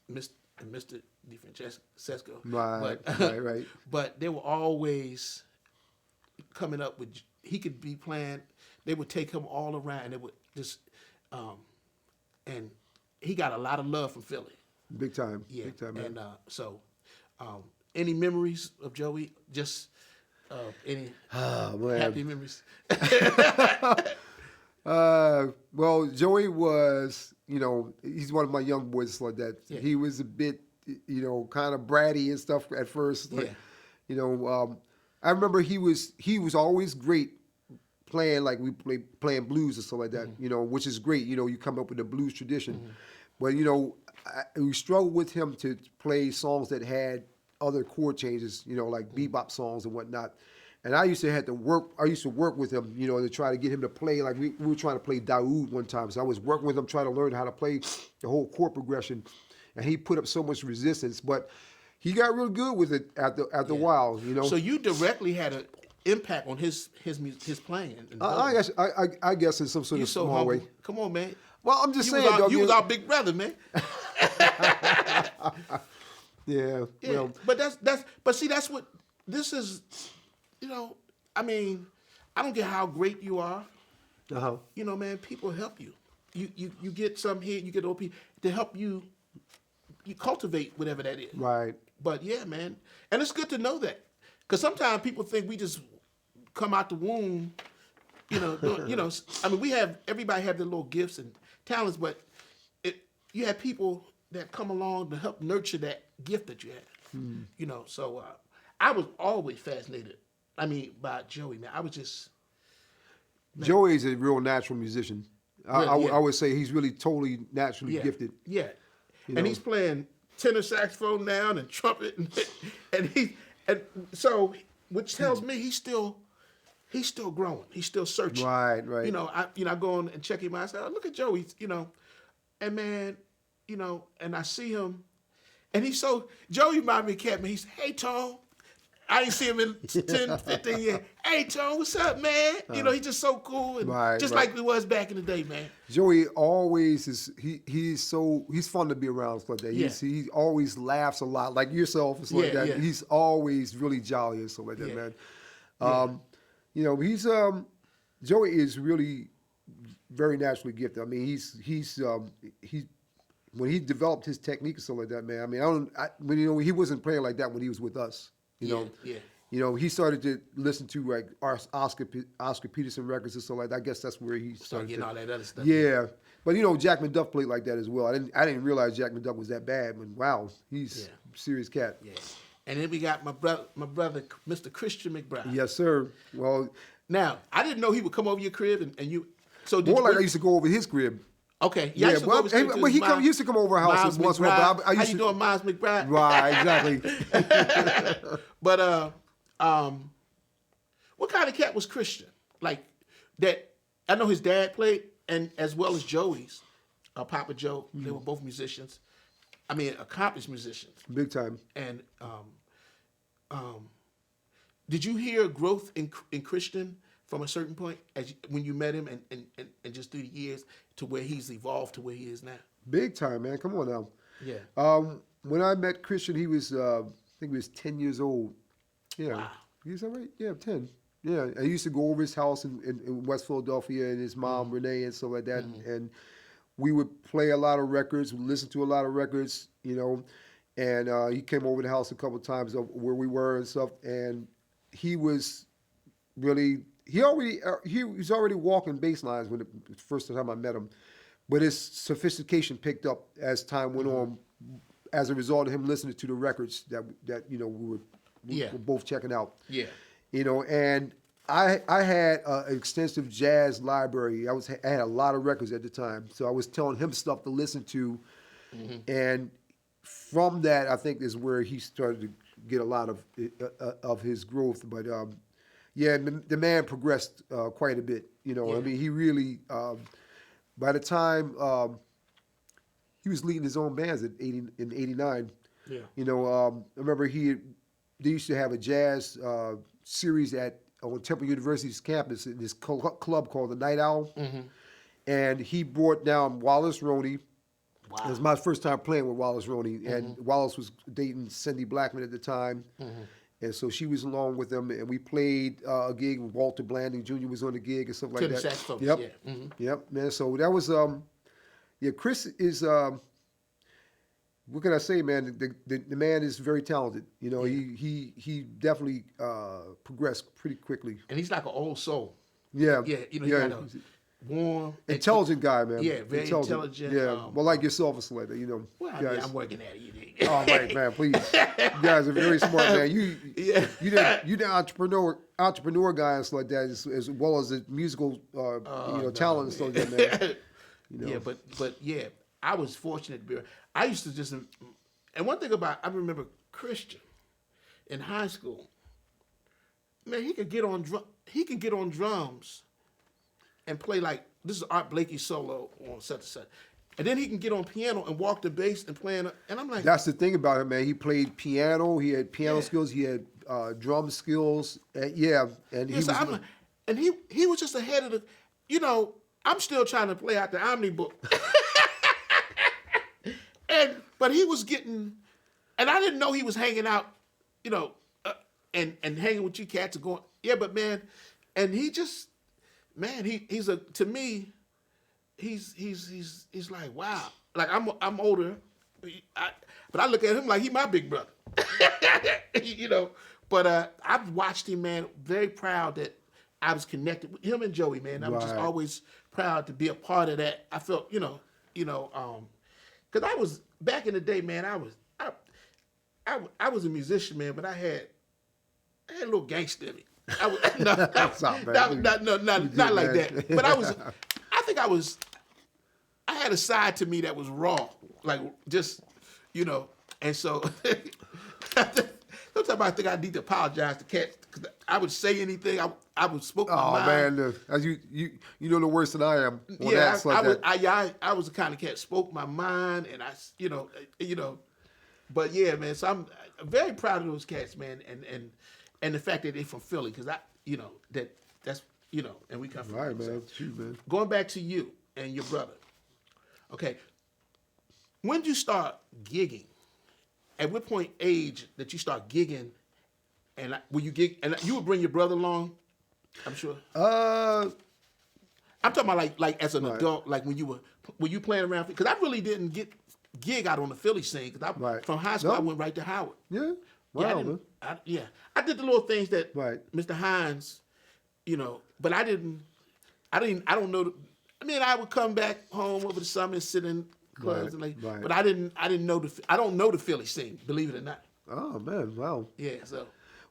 him Mr. DeFrancesco. Right. But, right. But they were always coming up with. He could be playing. They would take him all around. They would just, and he got a lot of love from Philly. Big time. Yeah. Big time, man. And so, any memories of Joey? Just any happy memories? Well, Joey was, he's one of my young boys like that. Yeah. He was a bit, kind of bratty and stuff at first. Like, I remember he was always great playing, like playing blues and stuff like that, which is great. You come up with a blues tradition. But, we struggled with him to play songs that had other chord changes, like bebop songs and whatnot. And I used to work with him, to try to get him to play. Like we were trying to play Daoud one time. So I was working with him, trying to learn how to play the whole chord progression. And he put up so much resistance, but he got real good with it after a while, So you directly had an impact on his playing. I guess in some sort of small way. Come on, man. Well, I'm just saying, you was our big brother, man. Yeah. Well, but see, that's what this is. I mean, I don't care how great you are. Man, people help you. You get some here, you get OP to help you. You cultivate whatever that is. Right. But yeah, man, and it's good to know that, because sometimes people think we just come out the womb. I mean, everybody have their little gifts and talents, but you have people that come along to help nurture that gift that you have. So I was always fascinated. I mean, by Joey, man. I was just. Joey's a real natural musician. I would say he's really totally naturally gifted. Yeah, and he's playing tenor saxophone now and trumpet, and so which tells me he's still growing. He's still searching. Right. I go on and check him out. I say, oh, look at Joey, and man, and I see him, and Joey reminded me of Cat, man. He's, hey, Tom. I ain't seen him in 10, 15 years. Hey, Tom, what's up, man? He's just so cool, and like he was back in the day, man. Joey always is. He's fun to be around like that. He always laughs a lot, like yourself and stuff like that. Yeah. He's always really jolly and stuff like that, man. He's Joey is really very naturally gifted. I mean, he's when he developed his technique and stuff like that, man. I mean, he wasn't playing like that when he was with us. He started to listen to like Oscar Peterson records and stuff like that. I guess that's where he started getting all that other stuff. Yeah, but Jack McDuff played like that as well. I didn't realize Jack McDuff was that bad. But wow, he's a serious cat. Yeah. And then we got my brother, Mr. Christian McBride. Yes, sir. Well, now I didn't know he would come over your crib and you. So I used to go over his crib. Okay. Yeah, he used to come over our house once in a while. How you doing, Miles McBride? Right, exactly. But what kind of cat was Christian? Like that? I know his dad played, and as well as Joey's, Papa Joe. They were both musicians. I mean, accomplished musicians. Big time. And did you hear growth in Christian from a certain point when you met him and just through the years to where he's evolved to where he is now? Big time, man. Come on now. Yeah. When I met Christian, he was, I think he was 10 years old. Yeah. Wow. Is that right? Yeah, 10. Yeah. I used to go over his house in West Philadelphia and his mom, Renee, and stuff like that. And we would play a lot of records, listen to a lot of records, and he came over the house a couple of times where we were and stuff. And he was really he was already walking bass lines when the first time I met him, but his sophistication picked up as time went on, as a result of him listening to the records that we were both checking out. Yeah. And I had an extensive jazz library. I had a lot of records at the time, so I was telling him stuff to listen to, and from that, I think is where he started to get a lot of his growth. But the man progressed quite a bit. I mean, he really by the time he was leading his own bands in '89. Yeah. I remember they used to have a jazz series on Temple University's campus in this club called the Night Owl, and he brought down Wallace Roney. Wow. It was my first time playing with Wallace Roney, and Wallace was dating Cindy Blackman at the time, and so she was along with him, and we played a gig. Walter Blanding Jr. was on the gig and stuff like that. Saxophone. Yep, yep, man. So that was Chris is what can I say, man? The man is very talented. He definitely progressed pretty quickly. And he's like an old soul. Yeah. Yeah. He got a warm, intelligent guy, man. Yeah, very intelligent. Yeah. Well, like yourself, it's like that, Well, guys. I'm working at it. Oh, right, man. Please, you guys are very smart, man. You the entrepreneur guy and stuff like that, as well as the musical, talent and stuff like that, man. Yeah, but I was fortunate to be. I used to just, and one thing I remember Christian in high school. Man, he could get on drums and play like this is Art Blakey's solo on such and such, and then he can get on piano and walk the bass and play. And I'm like, that's the thing about him, man. He played piano. He had piano skills. He had drum skills. And he was just ahead of the. I'm still trying to play out the Omni book. But he was getting, and I didn't know he was hanging out, and hanging with you cats and going, but man, and he just, man, he's like, wow, like I'm older, but I look at him like he my big brother, But I've watched him, man, very proud that I was connected with him and Joey, man. I was just always proud to be a part of that. I felt, because I was. Back in the day, man, I was a musician, man, but I had a little gangster in me. Not like that. But I had a side to me that was raw, like just, and so sometimes I think I need to apologize to cats because I would say anything. I would spoke my mind. Oh man, as you know worse than I am. I was the kind of cat spoke my mind, and I but yeah, man. So I'm very proud of those cats, man, and the fact that they're from Philly because that's and we come from right, man. Shoot, man. Going back to you and your brother. Okay, when did you start gigging? At what point age that you start gigging, and will you gig? And you would bring your brother along, I'm sure. I'm talking about like as an adult, like when you were playing around because I really didn't gig out on the Philly scene because from high school I went right to Howard. Yeah, wow, I did the little things that Mr. Hines, but I don't know. I would come back home over the summer and sit in clubs but I don't know the Philly scene, believe it or not. Oh man, wow. Yeah, so.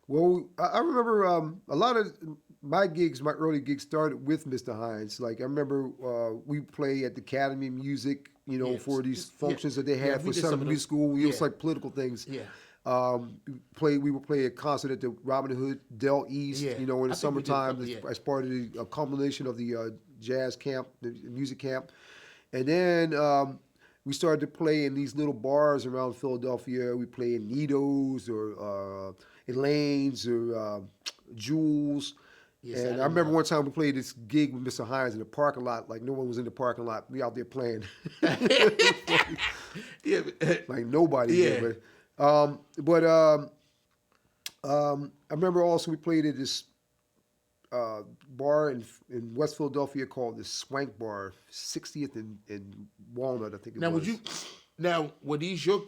Well, I remember a lot of my early gigs started with Mr. Hines. Like I remember we play at the Academy of Music, for these functions that they had for summer music school. It was like political things. Yeah. We would play a concert at the Robin Hood Dell East, in the summertime as part of the culmination of the jazz camp, the music camp. And then we started to play in these little bars around Philadelphia. We play in Nito's or Elaine's or Jules. Yes, and I remember one time we played this gig with Mr. Hines in the parking lot. Like no one was in the parking lot. We out there playing. Like nobody. Yeah. I remember also we played at this bar in West Philadelphia called the Swank Bar, 60th and Walnut, I think it was. Were these your?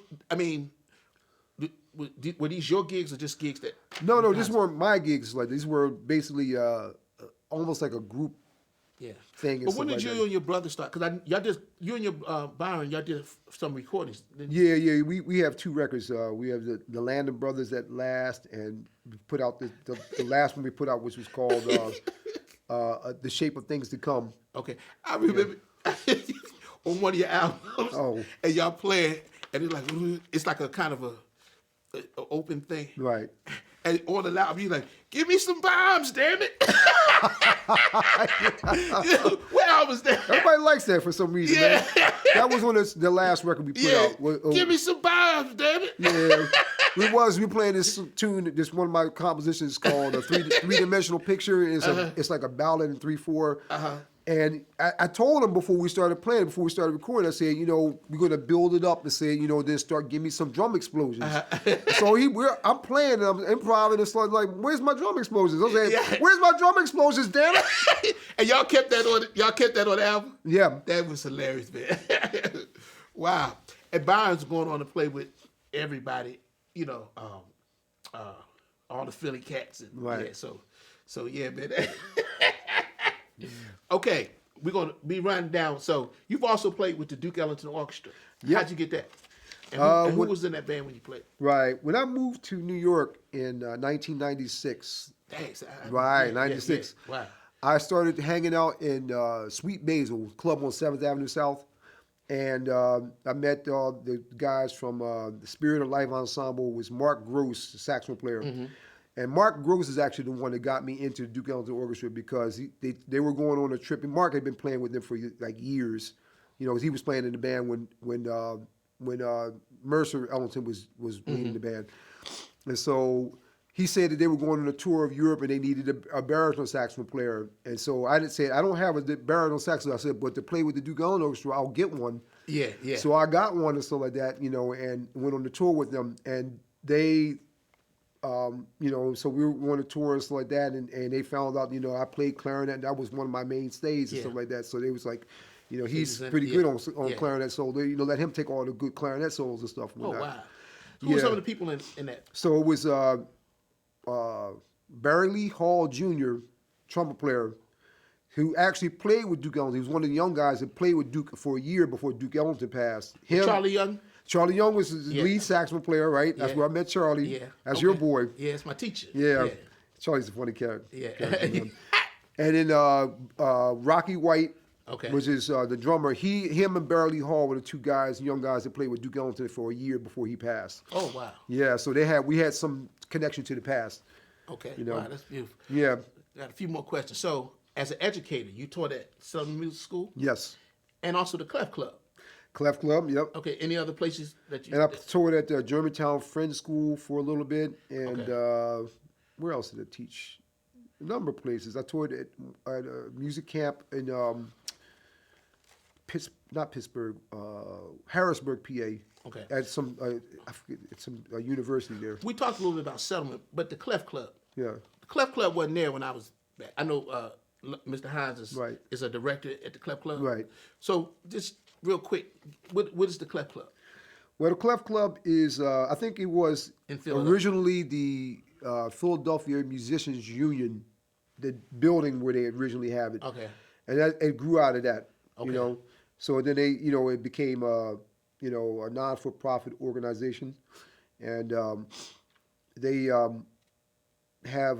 Were these your gigs or just gigs that? No, these weren't my gigs. Like these were basically almost like a group thing. But when did you and your brother start? Because you and your Byron, y'all did some recordings. Yeah. We have 2 records. We have the Landham Brothers at last, and we put out the last one we put out, which was called The Shape of Things to Come. Okay, I remember on one of your albums, and y'all playing, and it's like a kind of a open thing, right? And on the album, you like, give me some bombs, damn it. What album was that? Everybody likes that for some reason, man. That was one of the last record we put out. Give me some bombs, damn it. We were playing this tune, this one of my compositions called a three-dimensional picture. It's like a ballad in 3/4. And I told him before we started playing, before we started recording, I said, we're going to build it up and say, then start giving me some drum explosions. So I'm playing and I'm improvising and starting like, where's my drum explosions? I said, where's my drum explosions, damn it? And y'all kept that on the album? Yeah. That was hilarious, man. Wow. And Byron's going on to play with everybody, all the Philly cats. And, right. Yeah, so yeah, man. Okay, we're going to be running down. So you've also played with the Duke Ellington Orchestra. Yep. How'd you get that? And who was in that band when you played? Right. When I moved to New York in 1996. Thanks. Right, 96. Yeah. Wow. I started hanging out in Sweet Basil Club on 7th Avenue South. And I met the guys from the Spirit of Life Ensemble. Was Mark Gross, the saxophone player. Mm-hmm. And Mark Gross is actually the one that got me into the Duke Ellington Orchestra because they were going on a trip, and Mark had been playing with them for like years, because he was playing in the band when Mercer Ellington was leading the band, and so he said that they were going on a tour of Europe and they needed a baritone saxophone player, and so I didn't say I don't have a baritone saxophone. I said, but to play with the Duke Ellington Orchestra, I'll get one. Yeah. So I got one and stuff like that, and went on the tour with them, and they. So we were on a tour and stuff like that, and they found out, I played clarinet, and that was one of my mainstays and stuff like that. So they was like, he's pretty good on clarinet, so they, let him take all the good clarinet solos and stuff. Oh, wow. Who were some of the people in that? So it was Barry Lee Hall Jr., trumpet player, who actually played with Duke Ellington. He was one of the young guys that played with Duke for a year before Duke Ellington passed. Charlie Young? Charlie Young was his lead saxophone player, right? That's where I met Charlie. Yeah. That's your boy. Yeah, it's my teacher. Yeah. Charlie's a funny character. Yeah. And then Rocky White, which is the drummer. Him and Barry Lee Hall were the 2 young guys that played with Duke Ellington for a year before he passed. Oh, wow. Yeah, so we had some connection to the past. Okay. Wow, that's beautiful. Yeah. Got a few more questions. So, as an educator, you taught at Southern Music School? Yes. And also the Clef Club? Clef Club, yep. Okay, any other places that you... And I taught at the Germantown Friends School for a little bit, and where else did I teach? A number of places. I taught at a music camp in Harrisburg, PA. Okay. At some, I forget, it's some university there. We talked a little bit about settlement, but the Clef Club. Yeah. The Clef Club wasn't there when I was back. I know Mr. Hines is a director at the Clef Club. Right. So just real quick, what is the Clef Club? Well, the Clef Club is, I think it was originally the Philadelphia Musicians Union, the building where they originally have it. Okay. And it grew out of that, Okay. So then they, it became a non-for-profit organization, and they have,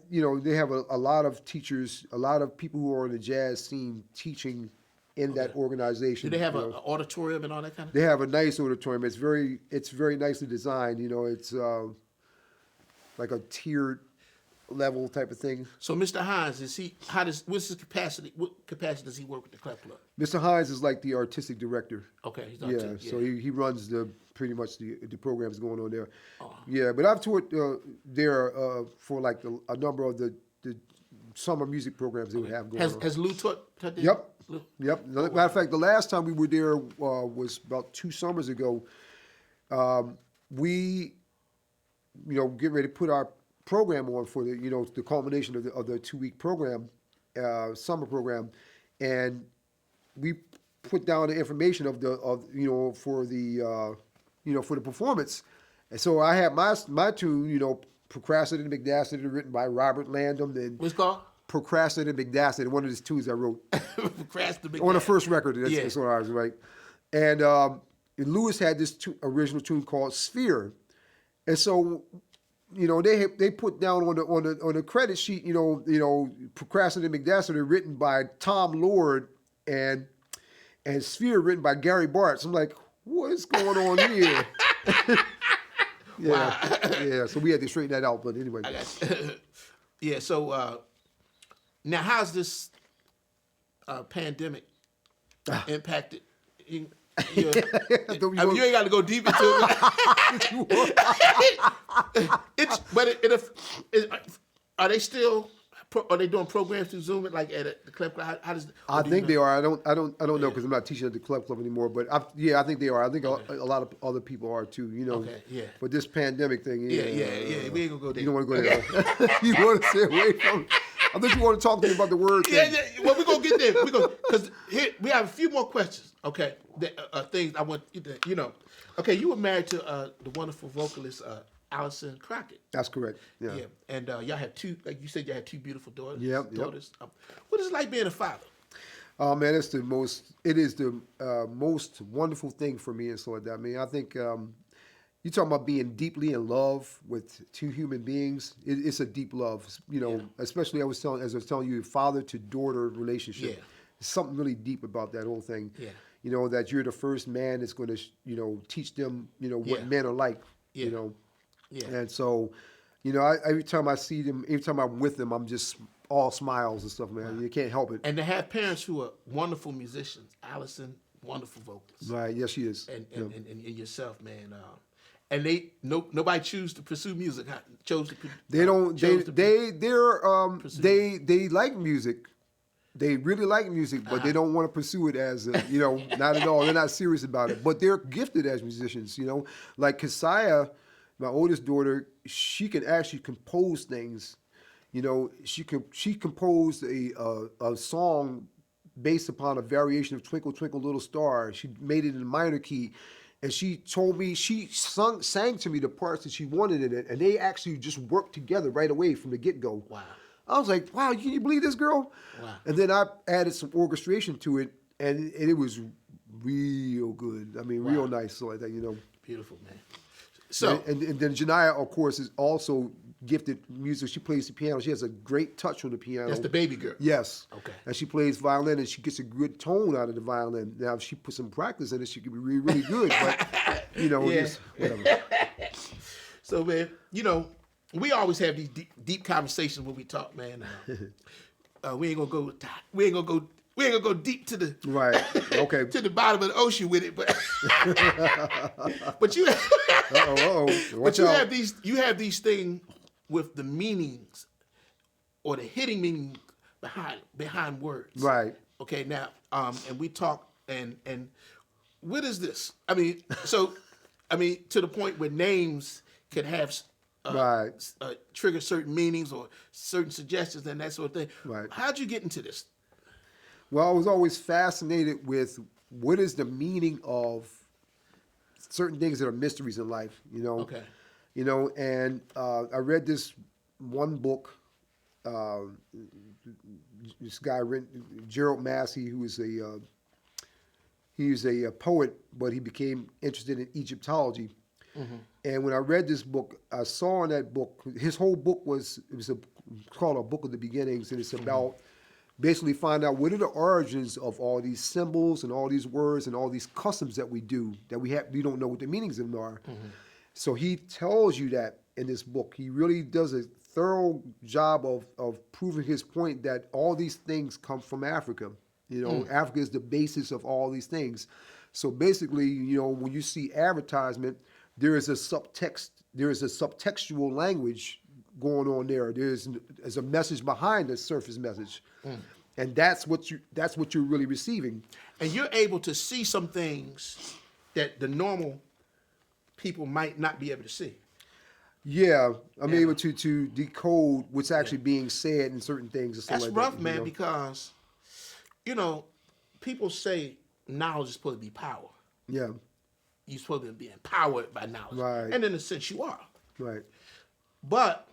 they have a lot of teachers, a lot of people who are in the jazz scene teaching in that organization. Do they have an auditorium and all that kind of They have a nice auditorium. It's very nicely designed. It's like a tiered level type of thing. So Mr. Hines, what's his capacity? What capacity does he work with the Clef Club? Mr. Hines is like the artistic director. Okay, he's artistic. So he runs pretty much the programs going on there. Oh. Yeah, but I've taught there for like a number of the summer music programs they would have going on. Has Lou taught there? Yep. Yep. Matter of fact, the last time we were there was about 2 summers ago. We, get ready to put our program on for the culmination of the 2-week program, summer program, and we put down the information for the performance, and so I had my tune, Procrastinated and McDastinated, written by Robert Landham. And what's it called? Procrastinated McDasset, one of his tunes I wrote. Procrastinated On the first record, that's what I was right. And Lewis had this original tune called Sphere. And so, they put down on the credit sheet, Procrastinated McDasset are written by Tom Lord and Sphere written by Gary Bartz. I'm like, what is going on here? Yeah. So we had to straighten that out. But anyway. Yeah. So now, how's this pandemic impacted? You ain't got to go deep into it. Are they still? Are they doing programs through Zoom like at the club? How does? I think they are. I don't know because I'm not teaching at the club anymore. But I think they are. I think a lot of other people are too. Okay. Yeah. But this pandemic thing. Yeah. We ain't gonna go there. You don't want to go there. You want to stay away from. I think you want to talk to me about the word thing. Yeah. Well, we're gonna get there. Because here we have a few more questions. Okay. Things I want you to. Okay. You were married to the wonderful vocalist Allison Crockett. That's correct. Yeah. And y'all have two. Like you said, you had two beautiful daughters. Yep. Daughters. What is it like being a father? Oh man, it is the most wonderful thing for me and so like that. I mean, I think you talking about being deeply in love with two human beings. It's a deep love, especially as I was telling you, father to daughter relationship. Yeah. There's something really deep about that whole thing. Yeah. That you're the first man that's going to, teach them, what men are like, Yeah. And so, every time I see them, every time I'm with them, I'm just all smiles and stuff, man. Right. You can't help it. And to have parents who are wonderful musicians, Allison, wonderful vocalist. Right, yes, she is. And yourself, man. And nobody choose to pursue music. They like music. They really like music, but they don't want to pursue it as not at all. They're not serious about it. But they're gifted as musicians, Like Keziah, my oldest daughter, she can actually compose things. She composed a song based upon a variation of Twinkle Twinkle Little Star. She made it in a minor key. And she told me, she sang to me the parts that she wanted in it, and they actually just worked together right away from the get-go. Wow. I was like, wow, can you believe this girl? Wow. And then I added some orchestration to it, and it was real good. I mean, real nice, so like that, Beautiful, man. So and then Janiyah, of course, is also gifted music. She plays the piano. She has a great touch on the piano. That's the baby girl. Yes. Okay. And she plays violin, and she gets a good tone out of the violin. Now, if she puts some practice in it, she could be really, really good. But just whatever. So, man, we always have these deep conversations when we talk, man. We ain't gonna go deep to the to the bottom of the ocean with it, but but you have these things with the meanings or the hidden meaning behind words. Right. Okay. Now, and we talk and what is this? I mean, to the point where names could have trigger certain meanings or certain suggestions and that sort of thing. Right. How'd you get into this? Well, I was always fascinated with what is the meaning of certain things that are mysteries in life, Okay. And I read this one book. This guy, Gerald Massey, who is a poet, but he became interested in Egyptology. Mm-hmm. And when I read this book, I saw in that book, his whole book was called A Book of the Beginnings, and it's about basically find out what are the origins of all these symbols and all these words and all these customs that we do that we don't know what the meanings of them are. Mm-hmm. So he tells you that in this book. He really does a thorough job of proving his point that all these things come from Africa. Africa is the basis of all these things. So basically, when you see advertisement, there is a subtextual language going on there. There's a message behind the surface message. And that's what you're really receiving. And you're able to see some things that the normal people might not be able to see. Yeah, I'm able to decode what's actually being said in certain things and stuff that's like rough, that. Man, because people say knowledge is supposed to be power. Yeah. You're supposed to be empowered by knowledge. Right. And in a sense you are. Right. But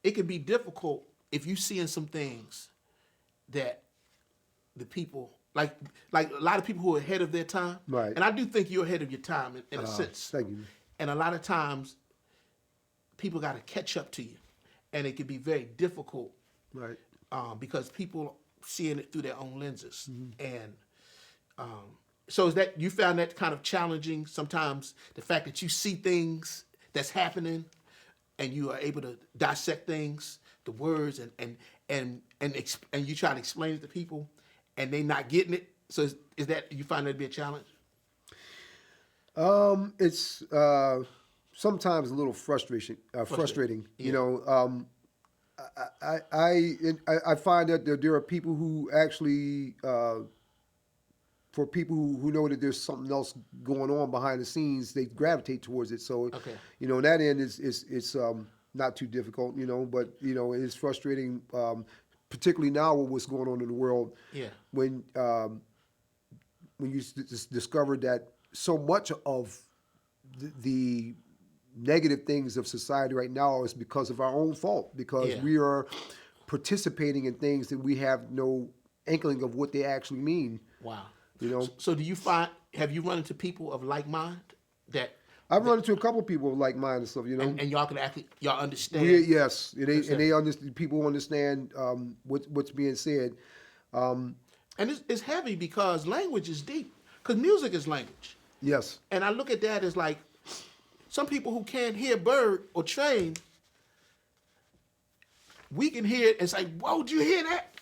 it can be difficult if you seeing some things that the people like a lot of people who are ahead of their time, right? And I do think you're ahead of your time in a sense. Thank you. And a lot of times, people got to catch up to you, and it can be very difficult, right? Because people seeing it through their own lenses, and so is that you found that kind of challenging sometimes, the fact that you see things that's happening, and you are able to dissect things, the words, and you try to explain it to people, and they not getting it. So is that you find that to be a challenge? It's sometimes a little frustrating. Yeah. You know, I find that there are people who actually, for people who know that there's something else going on behind the scenes, they gravitate towards it. So, you know, that end it's not too difficult. You know, but you know, it's frustrating, particularly now with what's going on in the world. Yeah. When you discover that so much of the negative things of society right now is because of our own fault, because we are participating in things that we have no inkling of what they actually mean. Wow. You know. So have you run into people of like mind that? I've run into a couple of people of like mind and stuff. You know. And y'all can y'all understand. Yes, and they understand. People understand what's being said. And it's heavy because language is deep. Because music is language. Yes. And I look at that as like some people who can't hear bird or train, we can hear it and say, "Whoa, did you hear that?"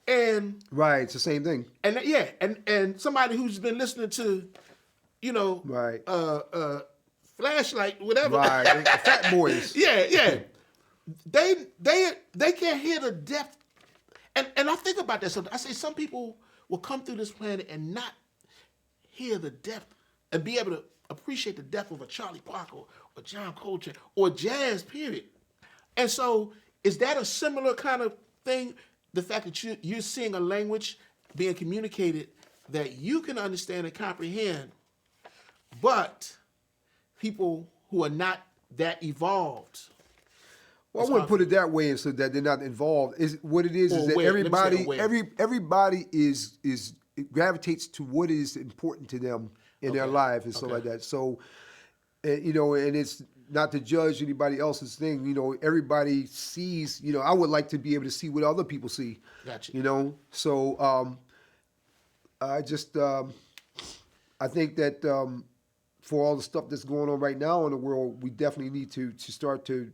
And right, it's the same thing. And and somebody who's been listening to, you know, right, Flashlight, whatever, right, Fat Boys, yeah, they can't hear the depth. And I think about that sometimes. I say some people will come through this planet and not hear the depth and be able to appreciate the depth of a Charlie Parker or John Coltrane or jazz, period. And so is that a similar kind of thing? The fact that you're seeing a language being communicated that you can understand and comprehend, but people who are not that evolved. Well, I wouldn't put it that way, and so that they're not involved. Is what it is that everybody is gravitates to what is important to them in their life and stuff like that. So, you know, and it's not to judge anybody else's thing. You know, everybody sees. You know, I would like to be able to see what other people see. Gotcha. You know, so I just I think that for all the stuff that's going on right now in the world, we definitely need to start to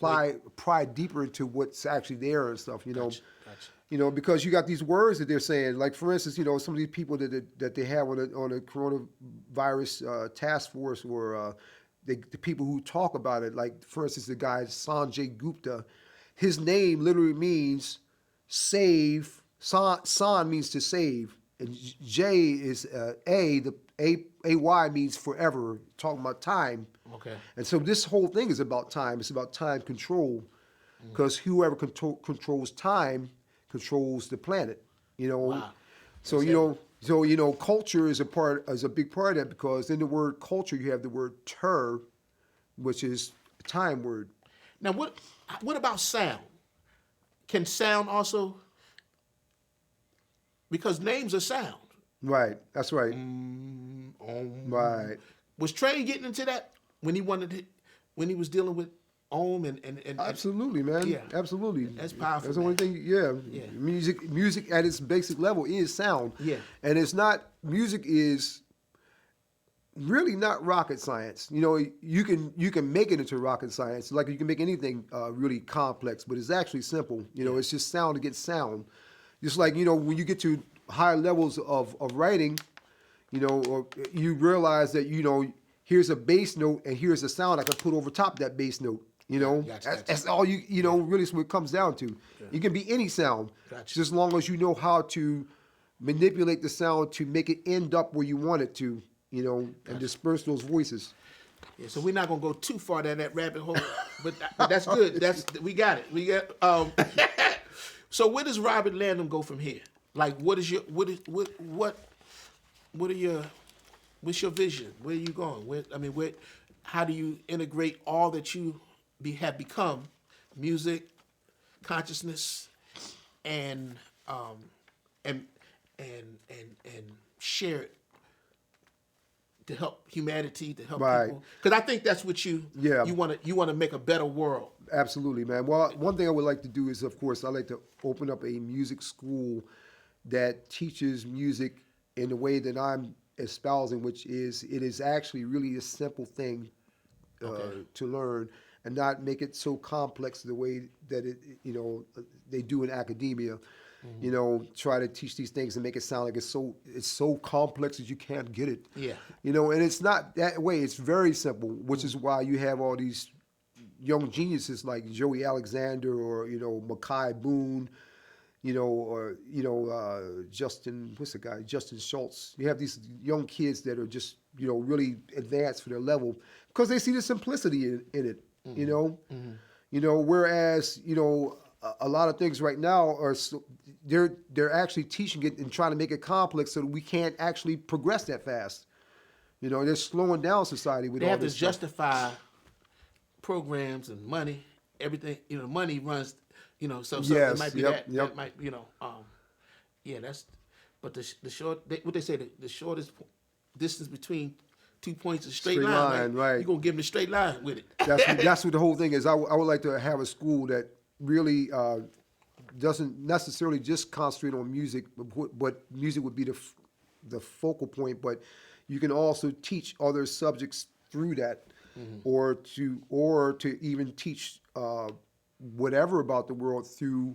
pry deeper into what's actually there and stuff. You know. Gotcha. You know, because you got these words that they're saying, like for instance, you know, some of these people that they have on a coronavirus task force, or the people who talk about it, like for instance, the guy Sanjay Gupta, his name literally means save. San means to save, and J is A-Y means forever, talking about time. Okay. And so this whole thing is about time. It's about time control, because whoever controls time controls the planet, you know. Wow. So culture is a big part of that, because in the word culture you have the word ter, which is a time word. Now what about sound? Can sound also, because names are sound. Right. That's right. Right. Was Trey getting into that when he was dealing with Ohm and absolutely, man. Yeah. Absolutely. That's powerful. That's the only thing. Yeah. Music at its basic level is sound. Yeah. And it's not. Music is really not rocket science. You know, you can make it into rocket science. Like you can make anything really complex, but it's actually simple. You know, it's just sound against sound. Just like, you know, when you get to higher levels of writing, you know, or you realize that, you know, here's a bass note and here's a sound I can put over top of that bass note. You know, that's all you know, really what it comes down to. Yeah. It can be any sound, just as long as you know how to manipulate the sound to make it end up where you want it to, you know, and disperse those voices. Yeah, so we're not gonna go too far down that rabbit hole, but that's good. We got it. We got. So where does Robert Landham go from here? Like, what's your vision? Where are you going? How do you integrate all that you have become, music, consciousness and share it to help humanity, to help people. Because I think that's what you want to make a better world. Absolutely, man. Well, one thing I would like to do is, of course, I like to open up a music school that teaches music in the way that I'm espousing, which is it is actually really a simple thing to learn, and not make it so complex the way that they do in academia. Try to teach these things and make it sound like it's so complex that you can't get it. Yeah. And it's not that way. It's very simple, which is why you have all these young geniuses like Joey Alexander or Mackay Boone, or Justin Schultz. You have these young kids that are just really advanced for their level because they see the simplicity in it. Whereas a lot of things right now are they're actually teaching it and trying to make it complex so that we can't actually progress that fast. They're slowing down society with they all have this to stuff. justify programs and money, everything. Money runs. So Yes, it might be yep. that might that's. But what they say the shortest distance between 2 points is straight line. Right? You're gonna give them the straight line with it. That's what the whole thing is. I would like to have a school that really doesn't necessarily just concentrate on music, but music would be the focal point. But you can also teach other subjects through that, or to even teach whatever about the world through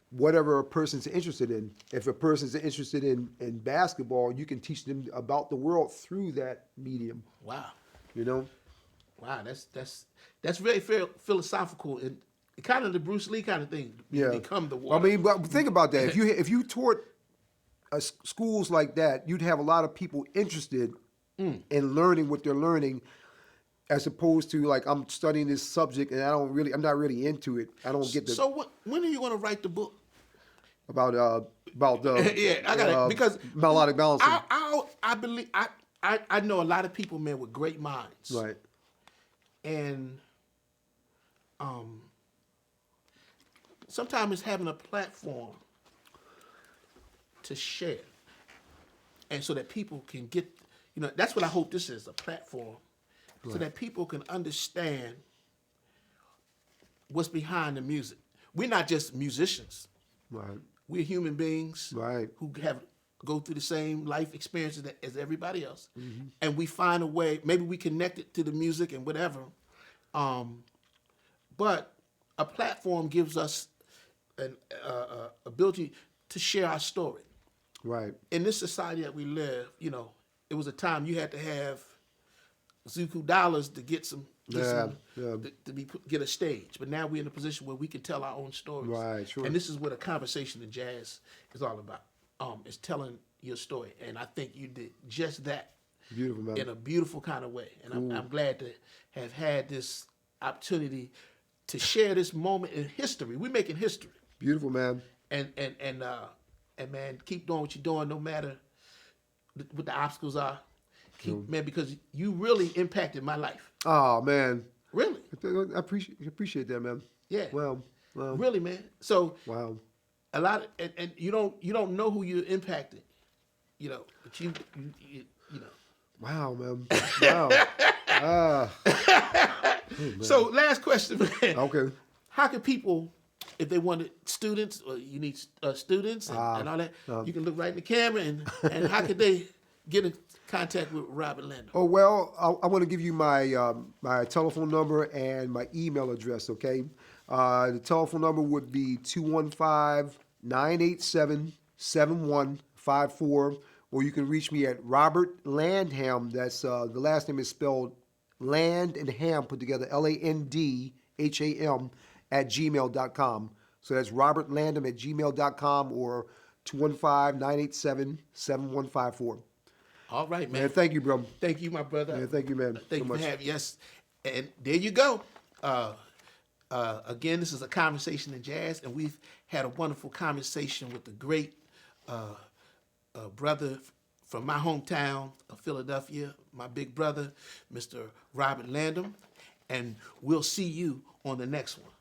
whatever a person's interested in. If a person's interested in basketball, you can teach them about the world through that medium. Wow. Wow, that's very philosophical and kind of the Bruce Lee kind of thing. Yeah. Become the water. I mean, but think about that. If you taught schools like that, you'd have a lot of people interested in learning what they're learning, as opposed to like, I'm studying this subject and I'm not really into it. I don't get the. So when are you going to write the book? About the yeah, I got it because melodic balancing. I believe I know a lot of people, man, with great minds. Right. And sometimes it's having a platform to share, and so that people can get. That's what I hope this is, a platform, so that people can understand what's behind the music. We're not just musicians. Right. We're human beings who go through the same life experiences as everybody else. Mm-hmm. And we find a way, maybe we connect it to the music and whatever. But a platform gives us an ability to share our story. Right. In this society that we live, it was a time you had to have Zuku dollars to get get a stage. But now we're in a position where we can tell our own stories. Right, sure. And this is what a conversation in jazz is all about. It's telling your story. And I think you did just that. Beautiful, man. In a beautiful kind of way. And I'm glad to have had this opportunity to share this moment in history. We're making history. Beautiful, man. And man, keep doing what you're doing, no matter what the obstacles are. Man, because you really impacted my life. Oh, man. Really? I appreciate that, man. Yeah. Well. Really, man. So. Wow. A lot of, and you don't know who you impacted, but you know. Wow, man. Wow. Oh, man. So last question, man. Okay. How can people, if they wanted students, or you need students and all that, you can look right in the camera, and how could they get in contact with Robert Landham? Oh, well, I want to give you my my telephone number and my email address, okay? The telephone number would be 215-987-7154, or you can reach me at Robert Landham. That's the last name is spelled Land and Ham put together, Landham @gmail.com. So that's Robert Landham @gmail.com or 215-987-7154. All right, man. Thank you, bro. Thank you, my brother. Yeah, thank you, man. Thank so you much. for having yes. And there you go. Again, this is a conversation in jazz, and we've had a wonderful conversation with the great brother from my hometown of Philadelphia, my big brother, Mr. Robert Landham, and we'll see you on the next one.